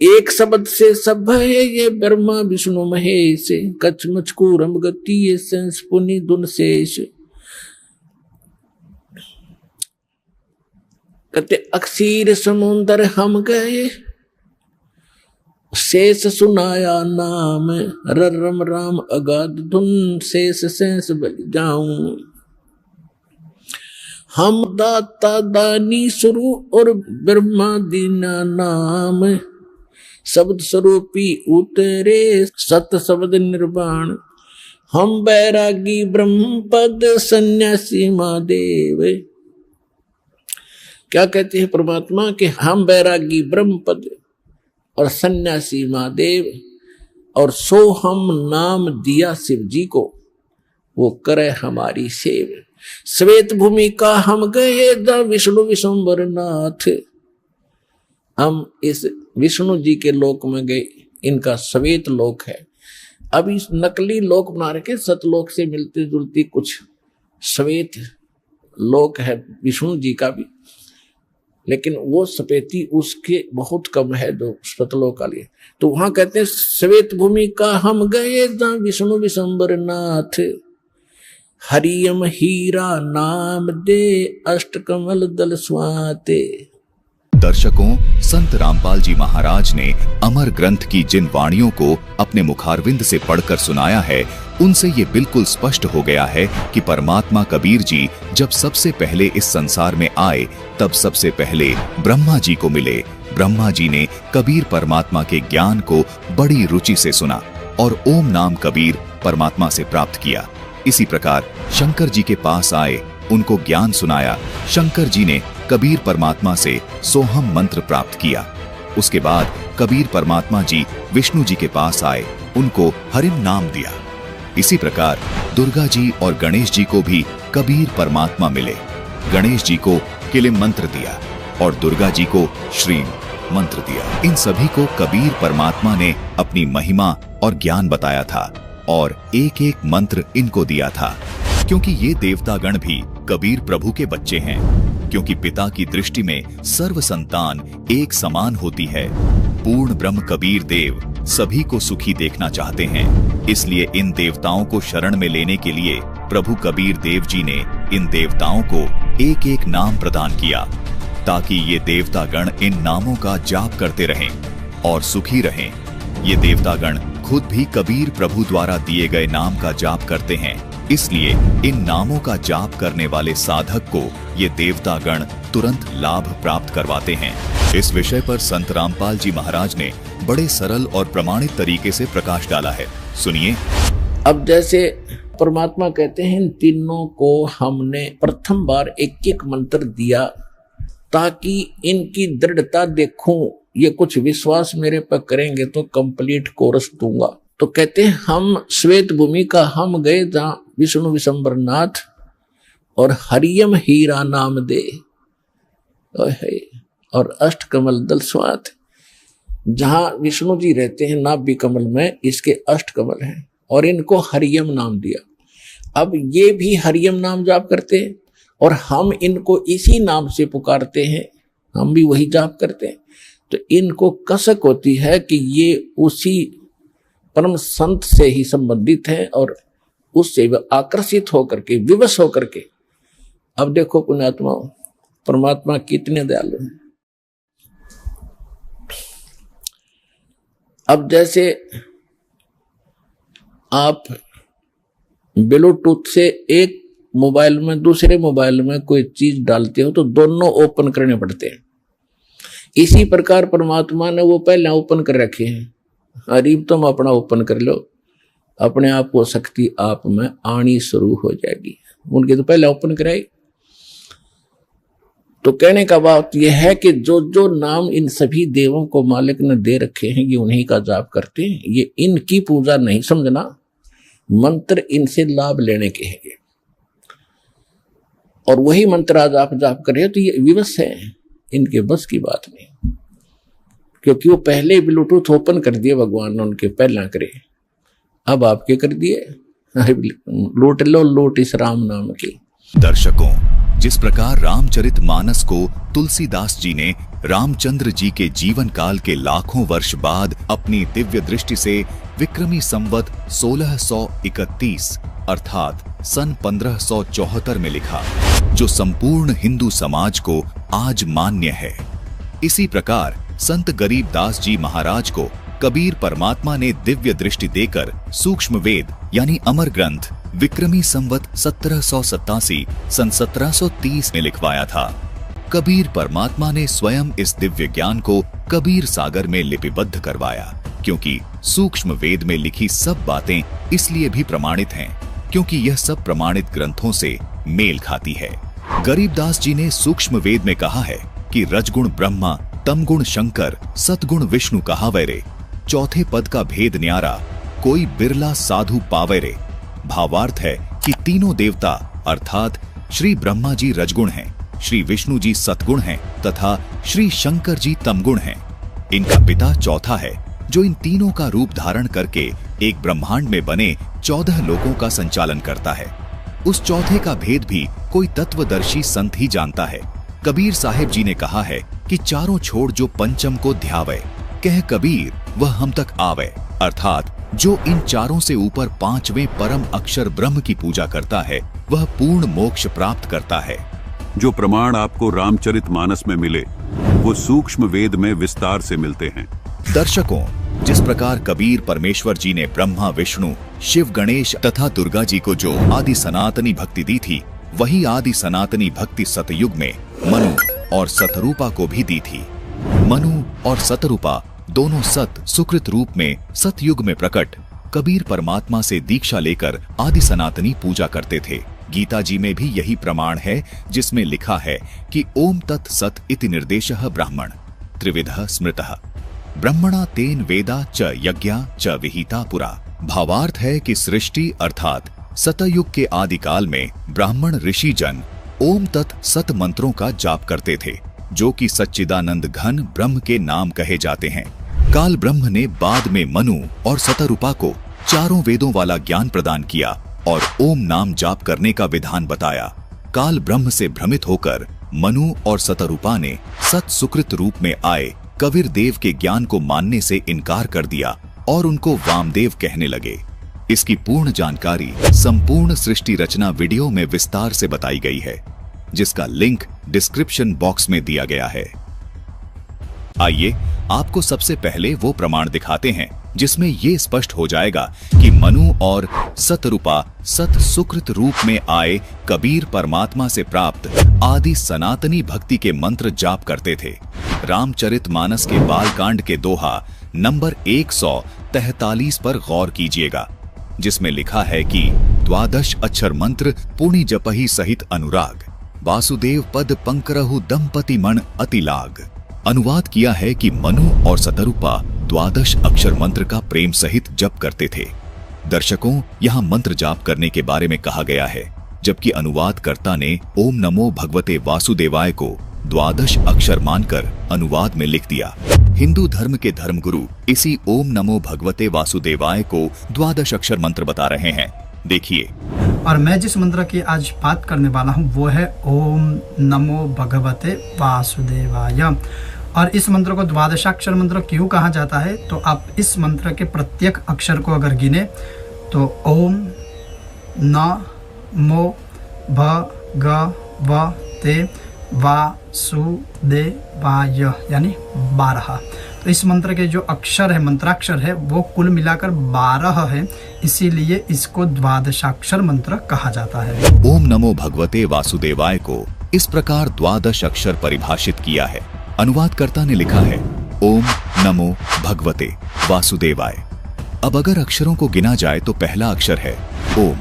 एक शब्द से सब है ये ब्रह्मा विष्णु महेश, कच्छ मचकूरम गति ये सेंस पुनि दुन शेष। कहते अक्षीर समुंदर हम गए, शेष सुनाया नाम, रम राम अगाध धुन शेष शेष बल जाऊं। हम दाता दानी शुरू और ब्रह्मा दीना नाम, शब्द स्वरूपी उतरे सत शब्द निर्वाण। हम बैरागी ब्रह्म पद सन्यासी महादेव। क्या कहते हैं परमात्मा कि हम बैरागी ब्रह्म पद और सन्यासी महादेव, और सो हम नाम दिया शिव जी को, वो करे हमारी सेव। श्वेत भूमि का हम गए द विष्णु विश्वम्बर नाथ। हम इस विष्णु जी के लोक में गए, इनका श्वेत लोक है। अब इस नकली लोक बना रखे, सतलोक से मिलती जुलती कुछ श्वेत लोक है विष्णु जी का भी, लेकिन वो सपेती उसके बहुत कम है जो सतलोक का लिए। तो वहां कहते हैं श्वेत भूमि का हम गए जहां विष्णु विश्वम्बर नाथ, हरियम हीरा नाम दे अष्ट कमल दल स्वाते। दर्शकों, संत रामपाल जी महाराज ने अमर ग्रंथ की जिन वाणियों को अपने मुखारविंद से पढ़कर सुनाया है, उनसे ये बिल्कुल स्पष्ट हो गया है कि परमात्मा कबीर जी जब सबसे पहले इस संसार में आए तब सबसे पहले ब्रह्मा जी को मिले। ब्रह्मा जी ने कबीर परमात्मा के ज्ञान को बड़ी रुचि से सुना और ओम नाम कबीर परमात्मा से प्राप्त किया। इसी प्रकार शंकर जी के पास आए, उनको ज्ञान सुनाया। शंकर जी ने कबीर परमात्मा से सोहम मंत्र प्राप्त किया। उसके बाद कबीर परमात्मा जी विष्णु जी के पास आए, उनको हरिम नाम दिया। इसी प्रकार दुर्गा जी और गणेश जी को भी कबीर परमात्मा मिले। गणेश जी को किलिम मंत्र दिया और दुर्गा जी को श्रीम मंत्र दिया। इन सभी को कबीर परमात्मा ने अपनी महिमा और ज्ञान बताया था और एक एक मंत्र इनको दिया था, क्योंकि ये देवतागण भी कबीर प्रभु के बच्चे हैं। क्योंकि पिता की दृष्टि में सर्व संतान एक समान होती है। पूर्ण ब्रह्म कबीर देव सभी को सुखी देखना चाहते हैं। इसलिए इन देवताओं को शरण में लेने के लिए प्रभु कबीर देव जी ने इन देवताओं को एक एक नाम प्रदान किया, ताकि ये देवतागण इन नामों का जाप करते रहें और सुखी रहें। ये देवतागण खुद भी कबीर प्रभु द्वारा दिए गए नाम का जाप करते हैं, इसलिए इन नामों का जाप करने वाले साधक को ये देवतागण तुरंत लाभ प्राप्त करवाते हैं। इस विषय पर संत रामपाल जी महाराज ने बड़े सरल और प्रमाणित तरीके से प्रकाश डाला है, सुनिए। अब जैसे परमात्मा कहते हैं, इन तीनों को हमने प्रथम बार एक एक मंत्र दिया ताकि इनकी दृढ़ता देखूं, ये कुछ विश्वास मेरे पर करेंगे तो कंप्लीट कोर्स दूंगा। तो कहते हैं हम श्वेत भूमि का हम गए जहां विष्णु विशंबर नाथ और हरियम हीरा नाम दे और अष्ट कमल दल स्वात, जहां विष्णु जी रहते हैं नाभि कमल में, इसके अष्ट कमल हैं और इनको हरियम नाम दिया। अब ये भी हरियम नाम जाप करते हैं और हम इनको इसी नाम से पुकारते हैं, हम भी वही जाप करते हैं। तो इनको कसक होती है कि ये उसी परम संत से ही संबंधित हैं और उससे आकर्षित होकर के, विवश होकर के। अब देखो पुण्यात्मा, परमात्मा कितने दयालु हैं। अब जैसे आप ब्लूटूथ से एक मोबाइल में दूसरे मोबाइल में कोई चीज डालते हो तो दोनों ओपन करने पड़ते हैं। इसी प्रकार परमात्मा ने वो पहले ओपन कर रखे हैं। अरे तुम अपना ओपन कर लो, अपने आप को शक्ति आप में आनी शुरू हो जाएगी। उनके तो पहले ओपन कराई। तो कहने का बात यह है कि जो जो नाम इन सभी देवों को मालिक ने दे रखे हैं, ये उन्हीं का जाप करते हैं। ये इनकी पूजा नहीं समझना, मंत्र इनसे लाभ लेने के हैं और वही मंत्र आज आप जाप कर रहे हो तो ये विवश है, इनके बस की बात नहीं, क्योंकि वो पहले ब्लूटूथ ओपन कर दिए भगवान ने, उनके पहला करे, अब आपके कर दिए। लूट लो लूट इस राम नाम की। दर्शकों, जिस प्रकार रामचरितमानस को तुलसीदास जी ने रामचंद्र जी के जीवन काल के लाखों वर्ष बाद अपनी दिव्य दृष्टि से विक्रमी संवत 1631 अर्थात सन 1574 में लिखा, जो संपूर्ण हिंदू समाज को आज मान्य है, इसी प्रकार संत गरीबदास जी महाराज को कबीर परमात्मा ने दिव्य दृष्टि देकर सूक्ष्म वेद यानी अमर ग्रंथ विक्रमी संवत 1787 सन 1730 में लिखवाया था। कबीर परमात्मा ने स्वयं इस दिव्य ज्ञान को कबीर सागर में लिपिबद्ध करवाया, क्योंकि सूक्ष्म वेद में लिखी सब बातें इसलिए भी प्रमाणित हैं क्योंकि यह सब प्रमाणित ग्रंथों से मेल खाती है। गरीबदास जी ने सूक्ष्म वेद में कहा है कि रजगुण ब्रह्मा, तमगुण शंकर, सतगुण विष्णु कहावे रे, चौथे पद का भेद न्यारा, कोई बिरला साधु पावे रे। भावार्थ है कि तीनों देवता अर्थात श्री ब्रह्मा जी रजगुण हैं, श्री विष्णु जी सतगुण हैं तथा श्री शंकर जी तमगुण हैं। इनका पिता चौथा है जो इन तीनों का रूप धारण करके एक ब्रह्मांड में बने 14 लोकों का संचालन करता है। उस चौथे का भेद भी कोई तत्वदर्शी संत ही जानता है। कबीर साहिब जी ने कहा है कि चारों छोड़ जो पंचम को ध्यावे, कह कबीर वह हम तक आवे, अर्थात जो इन चारों से ऊपर पांचवें परम अक्षर ब्रह्म की पूजा करता है वह पूर्ण मोक्ष प्राप्त करता है। जो प्रमाण आपको रामचरितमानस में मिले वो सूक्ष्म वेद में विस्तार से मिलते हैं। दर्शकों, जिस प्रकार कबीर परमेश्वर जी ने ब्रह्मा, विष्णु, शिव, गणेश तथा दुर्गा जी को जो आदि सनातनी भक्ति दी थी, वही आदि सनातनी भक्ति सतयुग में मनु और सतरूपा को भी दी थी। मनु और सतरूपा दोनों सत सुकृत रूप में सतयुग में प्रकट कबीर परमात्मा से दीक्षा लेकर आदि सनातनी पूजा करते थे। गीता जी में भी यही प्रमाण है, जिसमें लिखा है कि ओम तत् सत इति निर्देशः ब्राह्मण त्रिविधः स्मृतः ब्रह्मणा तेन वेदा च यज्ञा च विहिता पुरा। भावार्थ है कि सृष्टि अर्थात सतयुग के आदिकाल में ब्राह्मण ऋषि जन ओम तत् सत मंत्रों का जाप करते थे, जो कि सच्चिदानंद घन ब्रह्म के नाम कहे जाते हैं। काल ब्रह्म ने बाद में मनु और सतरूपा को चारों वेदों वाला ज्ञान प्रदान किया और ओम नाम जाप करने का विधान बताया। काल ब्रह्म से भ्रमित होकर मनु और सतरूपा ने सत सुकृत रूप में आए कबीर देव के ज्ञान को मानने से इनकार कर दिया और उनको वामदेव कहने लगे। इसकी पूर्ण जानकारी संपूर्ण सृष्टि रचना वीडियो में विस्तार से बताई गई है, जिसका लिंक डिस्क्रिप्शन बॉक्स में दिया गया है। आइए आपको सबसे पहले वो प्रमाण दिखाते हैं जिसमें ये स्पष्ट हो जाएगा कि मनु और सतरूपा सत सुकृत रूप में आए कबीर परमात्मा से प्राप्त आदि सनातनी भक्ति के मंत्र जाप करते थे। रामचरितमानस के बालकांड के दोहा नंबर 143 पर गौर कीजिएगा, जिसमें लिखा है कि 12 अक्षर मंत्र पुण्य जपहि सहित अनुराग, वासुदेव पद पंकरहु दंपति मण अति लाग। अनुवाद किया है कि मनु और सतरूपा 12 अक्षर मंत्र का प्रेम सहित जप करते थे। दर्शकों, यहाँ मंत्र जाप करने के बारे में कहा गया है, जबकि अनुवादकर्ता ने ओम नमो भगवते वासुदेवाय को 12 अक्षर मानकर अनुवाद में लिख दिया। हिंदू धर्म के धर्मगुरु इसी ओम नमो भगवते वासुदेवाय को 12 अक्षर मंत्र बता रहे हैं। देखिए। और मैं जिस मंत्र की आज बात करने वाला हूँ वो है ओम नमो भगवते वासुदेवाय। और इस मंत्र को 12 अक्षर मंत्र क्यों कहा जाता है, तो आप इस मंत्र के प्रत्येक अक्षर को अगर गिने तो ओम नमो भगवते वासुदेवाय यानी 12। तो इस मंत्र के जो अक्षर है, मंत्राक्षर है, वो कुल मिलाकर 12 है, इसीलिए इसको 12 मंत्र कहा जाता है। ओम नमो भगवते वासुदेवाय को इस प्रकार 12 अक्षर परिभाषित किया है। अनुवादकर्ता ने लिखा है ओम नमो भगवते वासुदेवाय। अब अगर अक्षरों को गिना जाए तो पहला अक्षर है ओम,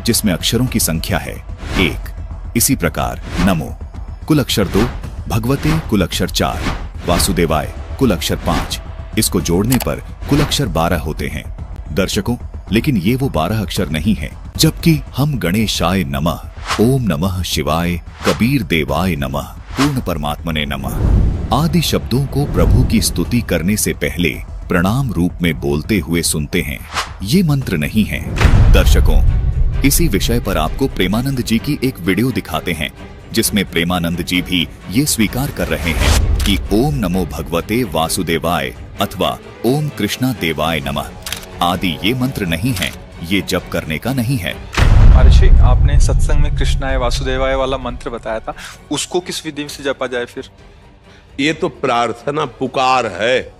जिसमें अक्षरों की संख्या है 1। इसी प्रकार नमो कुल अक्षर 2, भगवते कुल अक्षर 4, वासुदेवाय कुल अक्षर 5। इसको जोड़ने पर कुल अक्षर 12 होते हैं। दर्शकों, लेकिन ये वो 12 अक्षर नहीं है, जबकि हम गणेशाय नमः, ओम नमः शिवाय, कबीर देवाय नमः, पूर्ण परमात्मने नमः आदि शब्दों को प्रभु की स्तुति करने से पहले प्रणाम रूप में बोलते हुए सुनते हैं। ये मंत्र नहीं है। दर्शकों, इसी विषय पर आपको प्रेमानंद जी की एक वीडियो दिखाते हैं, जिसमें प्रेमानंद जी भी ये स्वीकार कर रहे हैं कि ओम नमो भगवते वासुदेवाय अथवा ओम कृष्णा देवाय नमः आदि ये मंत्र नहीं है, ये जप करने का नहीं है। महर्षि, आपने सत्संग में कृष्णाय वासुदेवाय वाला मंत्र बताया था, उसको किस विधि से जपा जाए फिर? ये तो प्रार्थना पुकार है,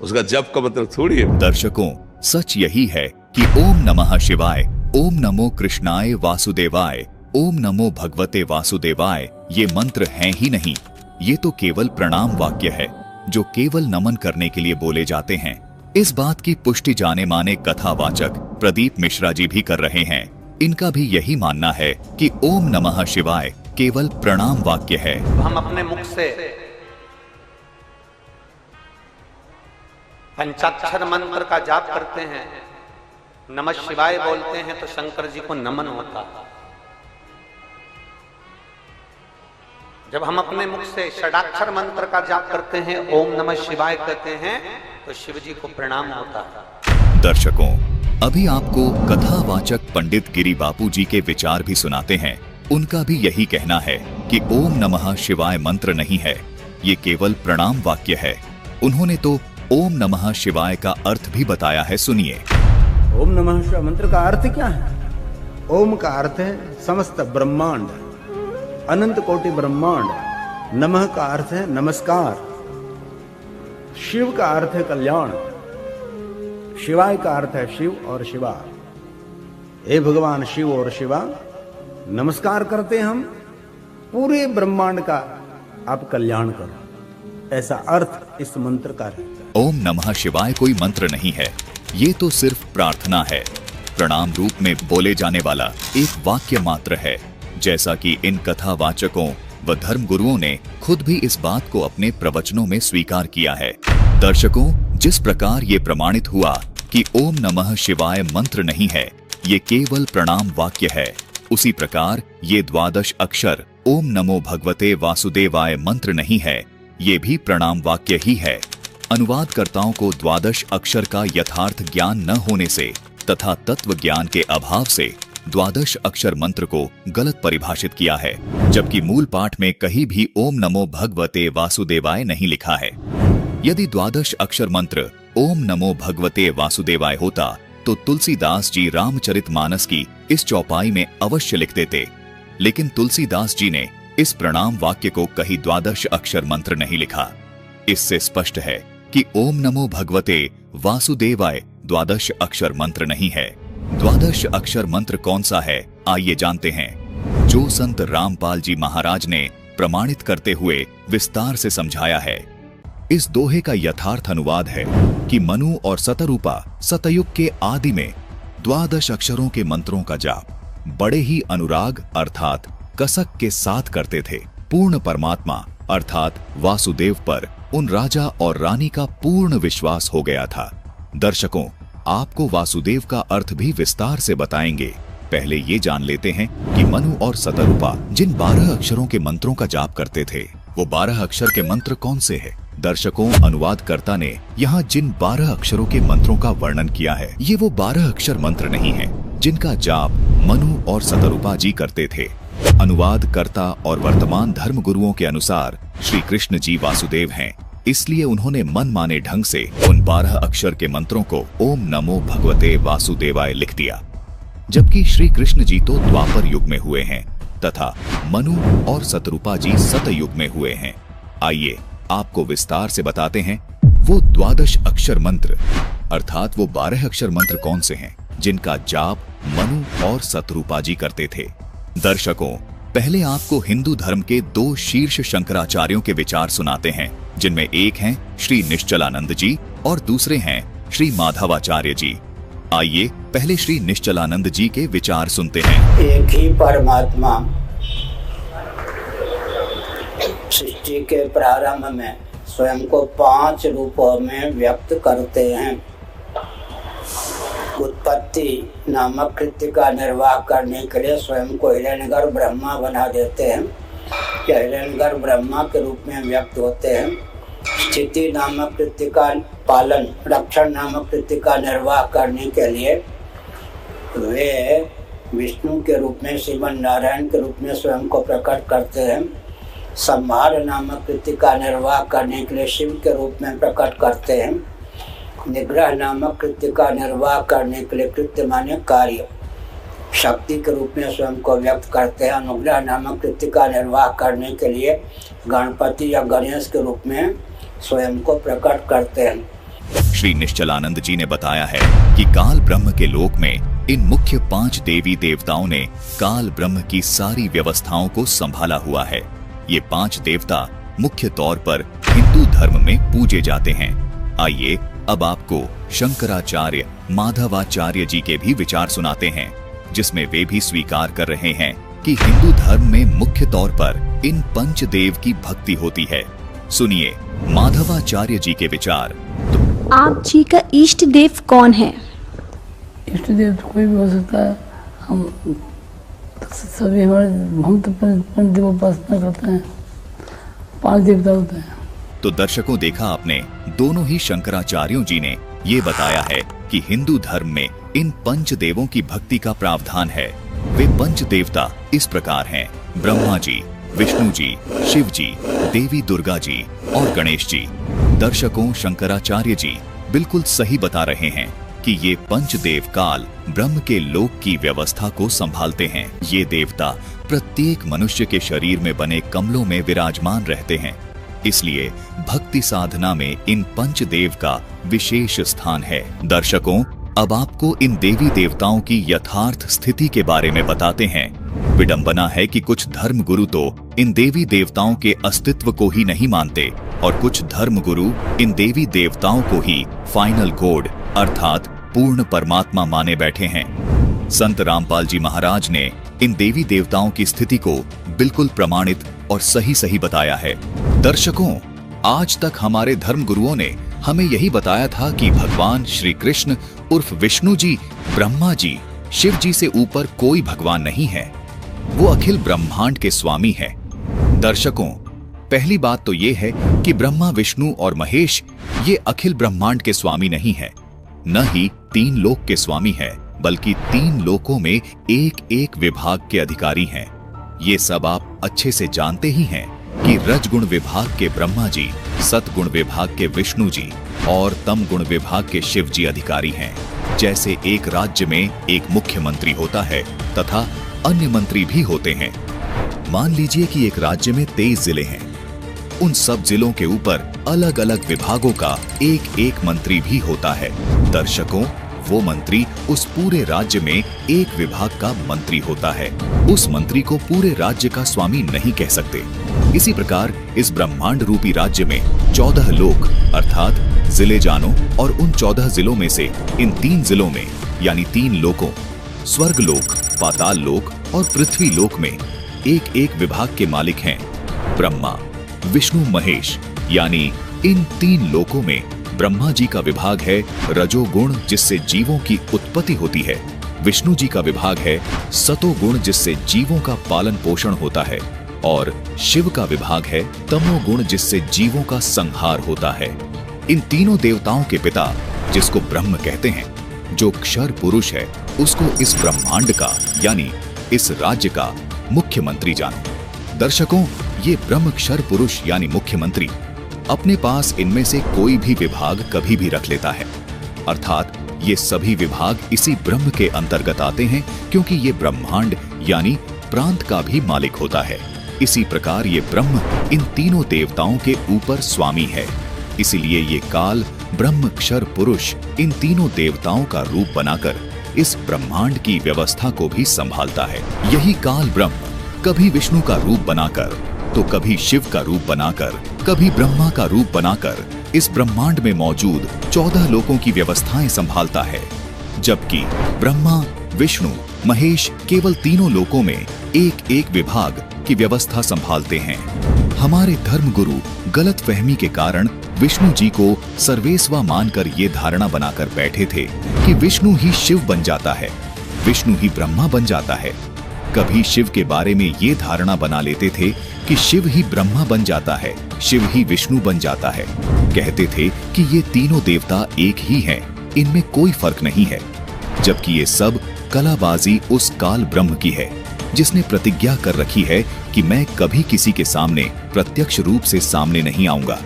उसका जप का मतलब थोड़ी है। दर्शकों, सच यही है कि ओम नमः शिवाय, ओम नमो कृष्णाय वासुदेवाय, ओम नमो भगवते वासुदेवाय ये मंत्र हैं ही नहीं। ये तो केवल प्रणाम वाक्य है, जो केवल नमन करने के लिए बोले जाते हैं। इस बात की पुष्टि जाने माने कथावाचक प्रदीप मिश्रा जी भी कर रहे हैं। इनका भी यही मानना है कि ओम नमः शिवाय केवल प्रणाम वाक्य है। हम अपने मुख से पंचाक्षर मंत्र का जाप करते हैं, नमः शिवाय बोलते हैं तो शंकर जी को नमन होता है। जब हम अपने मुख से षडाक्षर मंत्र का जाप करते हैं, ओम नमः शिवाय कहते हैं, तो शिव जी को प्रणाम होता है। दर्शकों, अभी आपको कथावाचक पंडित गिरी बापू जी के विचार भी सुनाते हैं। उनका भी यही कहना है कि ओम नमः शिवाय मंत्र नहीं है, ये केवल प्रणाम वाक्य है। उन्होंने तो ओम नमः शिवाय का अर्थ भी बताया है, सुनिए। ओम नमः शिवाय मंत्र का अर्थ क्या है? ओम का अर्थ है समस्त ब्रह्मांड, अनंत कोटि ब्रह्मांड। नमः का अर्थ है नमस्कार। शिव का अर्थ है कल्याण। शिवाय का अर्थ है शिव और शिवा। हे भगवान शिव और शिवा, नमस्कार करते हम, पूरे ब्रह्मांड का आप कल्याण करो, ऐसा अर्थ इस मंत्र का है। ओम नमः शिवाय कोई मंत्र नहीं है, ये तो सिर्फ प्रार्थना है, प्रणाम रूप में बोले जाने वाला एक वाक्य मात्र है, जैसा कि इन कथावाचकों व धर्मगुरुओं ने खुद भी इस बात को अपने प्रवचनों में स्वीकार किया है। दर्शकों, जिस प्रकार ये प्रमाणित हुआ कि ओम नमः शिवाय मंत्र नहीं है, ये केवल प्रणाम वाक्य है, उसी प्रकार ये 12 अक्षर ओम नमो भगवते वासुदेवाय मंत्र नहीं है, ये भी प्रणाम वाक्य ही है। अनुवादकर्ताओं को 12 अक्षर का यथार्थ ज्ञान न होने से तथा तत्व ज्ञान के अभाव से 12 अक्षर मंत्र को गलत परिभाषित किया है, जबकि मूल पाठ में कहीं भी ओम नमो भगवते वासुदेवाय नहीं लिखा है। यदि 12 अक्षर मंत्र ओम नमो भगवते वासुदेवाय होता तो तुलसीदास जी रामचरितमानस की इस चौपाई में अवश्य लिख देते, लेकिन तुलसीदास जी ने इस प्रणाम वाक्य को कहीं 12 अक्षर मंत्र नहीं लिखा। इससे स्पष्ट है कि ओम नमो भगवते वासुदेवाय 12 अक्षर मंत्र नहीं है। 12 अक्षर मंत्र कौन सा है, आइए जानते हैं, जो संत रामपाल जी महाराज ने प्रमाणित करते हुए विस्तार से समझाया है। इस दोहे का यथार्थ अनुवाद है कि मनु और सतरूपा सतयुग के आदि में 12 अक्षरों के मंत्रों का जाप बड़े ही अनुराग अर्थात कसक के साथ करते थे। पूर्ण परमात्मा अर्थात वासुदेव पर उन राजा और रानी का पूर्ण विश्वास हो गया था। दर्शकों, आपको वासुदेव का अर्थ भी विस्तार से बताएंगे। पहले ये जान लेते हैं कि मनु और सतरूपा जिन 12 अक्षरों के मंत्रों का जाप करते थे, वो 12 अक्षर के मंत्र कौन से हैं? दर्शकों, अनुवादकर्ता ने यहाँ जिन 12 अक्षरों के मंत्रों का वर्णन किया है, ये वो 12 अक्षर मंत्र नहीं हैं, जिनका जाप मनु और सतरूपा जी करते थे। अनुवादकर्ता और वर्तमान धर्म गुरुओं के अनुसार श्री कृष्ण जी वासुदेव हैं, इसलिए उन्होंने मनमाने ढंग से उन 12 अक्षर के मंत्रों को ओम नमो भगवते वासुदेवाय लिख दिया, जबकि श्री कृष्ण जी तो द्वापर युग में हुए हैं तथा मनु और सतरूपा जी सतयुग में हुए हैं। आइए आपको विस्तार से बताते हैं वो 12 अक्षर मंत्र अर्थात वो 12 अक्षर मंत्र कौन से हैं जिनका जाप मनु और सतरूपा जी करते थे। दर्शकों, पहले आपको हिंदू धर्म के 2 शीर्ष शंकराचार्यों के विचार सुनाते हैं, जिनमें एक हैं श्री निश्चलानंद जी और दूसरे हैं श्री माधवाचार्य जी। आइए पहले श्री निश्चलानंद जी के विचार सुनते हैं। एक ही परमात्मा सृष्टि के प्रारंभ में स्वयं को 5 रूपों में व्यक्त करते हैं। उत्पत्ति नामक कृत्य का निर्वाह करने के लिए स्वयं को हिरण्यगर्भ ब्रह्मा बना देते हैं या हिरण्यगर्भ ब्रह्मा के रूप में व्यक्त होते हैं। स्थिति नामक कृत्य का पालन, रक्षण नामक कृत्य का निर्वाह करने के लिए वे विष्णु के रूप में, श्रीमन नारायण के रूप में स्वयं को प्रकट करते हैं। संहार नामक कृत्य का निर्वाह करने के लिए शिव के रूप में प्रकट करते हैं। निग्रह नामक कृत्य का निर्वाह करने के लिए, कृत्य माने कार्य, शक्ति के रूप में स्वयं को व्यक्त करते हैं। अनुग्रह नामक कृत्य का निर्वाह करने के लिए गणपति या गणेश के रूप में स्वयं को प्रकट करते हैं। श्री निश्चलानंद जी ने बताया है कि काल ब्रह्म के लोक में इन मुख्य 5 देवी देवताओं ने काल ब्रह्म की सारी व्यवस्थाओं को संभाला हुआ है। ये 5 देवता मुख्य तौर पर हिंदू धर्म में पूजे जाते हैं। आइए अब आपको शंकराचार्य माधवाचार्य जी के भी विचार सुनाते हैं, जिसमें वे भी स्वीकार कर रहे हैं कि हिंदू धर्म में मुख्य तौर पर इन पंचदेव की भक्ति होती है। सुनिए माधवाचार्य जी के विचार। आप जी का इष्ट देव कौन है? इष्ट देव तो कोई भी हो सकता है। हम सभी हम तो पंचदेव उपासना करते हैं, 5 देवता होते हैं। तो दर्शकों, देखा आपने, दोनों ही शंकराचार्यों जी ने ये बताया है कि हिंदू धर्म में इन पंचदेवों की भक्ति का प्रावधान है। वे पंच देवता इस प्रकार हैं: ब्रह्मा जी, विष्णु जी, शिव जी, देवी दुर्गा जी और गणेश जी। दर्शकों, शंकराचार्य जी बिल्कुल सही बता रहे हैं कि ये पंचदेव काल ब्रह्म के लोक की व्यवस्था को संभालते हैं। ये देवता प्रत्येक मनुष्य के शरीर में बने कमलों में विराजमान रहते हैं, इसलिए भक्ति साधना में इन पंचदेव का विशेष स्थान है। दर्शकों, अब आपको इन देवी देवताओं की यथार्थ स्थिति के बारे में बताते हैं। विडंबना है कि कुछ धर्म गुरु तो इन देवी देवताओं के अस्तित्व को ही नहीं मानते और कुछ धर्म गुरु इन देवी देवताओं को ही फाइनल गॉड अर्थात पूर्ण परमात्मा माने बैठे हैं। संत रामपाल जी महाराज ने इन देवी देवताओं की स्थिति को बिल्कुल प्रमाणित और सही बताया है। दर्शकों, आज तक हमारे धर्म गुरुओं ने हमें यही बताया था कि भगवान श्री कृष्ण उर्फ विष्णु जी, ब्रह्मा जी, शिव जी से ऊपर कोई भगवान नहीं है। वो अखिल ब्रह्मांड के स्वामी है। दर्शकों, पहली बात तो ये है कि ब्रह्मा, विष्णु और महेश ये अखिल ब्रह्मांड के स्वामी नहीं है, न ही 3 लोक के स्वामी है, बल्कि 3 लोकों में एक विभाग के अधिकारी हैं। ये सब आप अच्छे से जानते ही हैं। कि रजगुण विभाग के ब्रह्मा जी, सतगुण विभाग के विष्णु जी और तम गुण विभाग के शिव जी अधिकारी हैं। जैसे एक राज्य में एक मुख्यमंत्री होता है तथा अन्य मंत्री भी होते हैं। मान लीजिए कि एक राज्य में 23 जिले हैं। उन सब जिलों के ऊपर अलग अलग विभागों का एक एक मंत्री भी होता है। दर्शकों, वो मंत्री उस पूरे राज्य में एक विभाग का मंत्री होता है। उस मंत्री को पूरे राज्य का स्वामी नहीं कह सकते। इसी प्रकार इस ब्रह्मांड रूपी राज्य में 14 लोक अर्थात जिले जानो और उन 14 जिलों में से इन 3 जिलों में यानी 3 लोकों स्वर्ग लोक, पाताल लोक और पृथ्वी लोक में एक एक विभाग के मालिक हैं ब्रह्मा, विष्णु, महेश। यानी इन 3 लोकों में ब्रह्मा जी का विभाग है रजोगुण जिससे जीवों की उत्पत्ति होती है, विष्णु जी का विभाग है सतोगुण जिससे जीवों का पालन पोषण होता है और शिव का विभाग है तमोगुण जिससे जीवों का संहार होता है। इन तीनों देवताओं के पिता जिसको ब्रह्म कहते हैं, जो क्षर पुरुष है, उसको इस ब्रह्मांड का यानी इस राज्य का मुख्यमंत्री जानो। दर्शकों, ये ब्रह्म क्षर पुरुष यानी मुख्यमंत्री अपने पास इनमें से कोई भी विभाग कभी भी रख लेता है, अर्थात ये सभी विभाग इसी ब्रह्म के अंतर्गत आते हैं क्योंकि ये ब्रह्मांड यानी प्रांत का भी मालिक होता है। इसी प्रकार ये ब्रह्म इन तीनों देवताओं के ऊपर स्वामी है। इसीलिए ये काल ब्रह्म क्षर पुरुष इन तीनों देवताओं का रूप बनाकर इस ब्रह्मांड की व्यवस्था को भी संभालता है। यही काल ब्रह्म कभी विष्णु का रूप बनाकर तो कभी शिव का रूप बनाकर, कभी ब्रह्मा का रूप बनाकर इस ब्रह्मांड में मौजूद 14 लोकों की व्यवस्थाएं संभालता है। जबकि ब्रह्मा, विष्णु, महेश केवल तीनों लोकों में एक एक विभाग की व्यवस्था संभालते हैं। हमारे धर्म गुरु गलतफहमी के कारण विष्णु जी को सर्वेस्वा मानकर ये धारणा बनाकर बैठे थे कि विष्णु ही शिव बन जाता है, विष्णु ही ब्रह्मा बन जाता है। कभी शिव के बारे में ये धारणा बना लेते थे कि शिव ही ब्रह्मा बन जाता है, शिव ही विष्णु बन जाता है। कहते थे कि ये तीनों देवता एक ही हैं, इनमें कोई फर्क नहीं है। जबकि ये सब कलाबाजी उस काल ब्रह्म की है जिसने प्रतिज्ञा कर रखी है कि मैं कभी किसी के सामने प्रत्यक्ष रूप से सामने नहीं आऊंगा,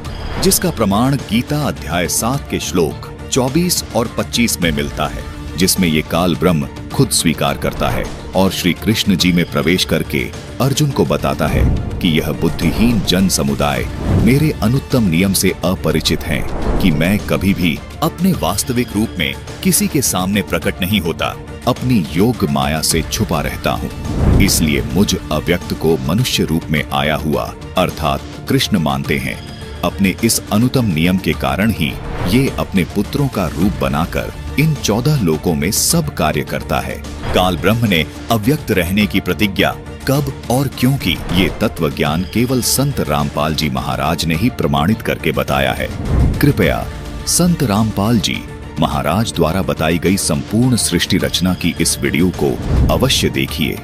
जिसका प्रमाण गीता अध्याय 7 के श्लोक 24 और 25 में मिलता है, जिसमें ये काल ब्रह्म खुद स्वीकार करता है और श्री कृष्ण जी में प्रवेश करके अर्जुन को बताता है कि यह बुद्धिहीन जन समुदाय मेरे अनुत्तम नियम से अपरिचित हैं कि मैं कभी भी अपने वास्तविक रूप में किसी के सामने प्रकट नहीं होता, अपनी योग माया से छुपा रहता हूँ। इसलिए मुझ अव्यक्त को मनुष्य रूप में आया हुआ अर्थात कृष्ण मानते हैं। अपने इस अनुत्तम नियम के कारण ही ये अपने पुत्रों का रूप बनाकर इन 14 लोकों में सब कार्य करता है। काल ब्रह्म ने अव्यक्त रहने की प्रतिज्ञा कब और क्यों की, ये तत्व ज्ञान केवल संत रामपाल जी महाराज ने ही प्रमाणित करके बताया है। कृपया संत रामपाल जी महाराज द्वारा बताई गई संपूर्ण सृष्टि रचना की इस वीडियो को अवश्य देखिए।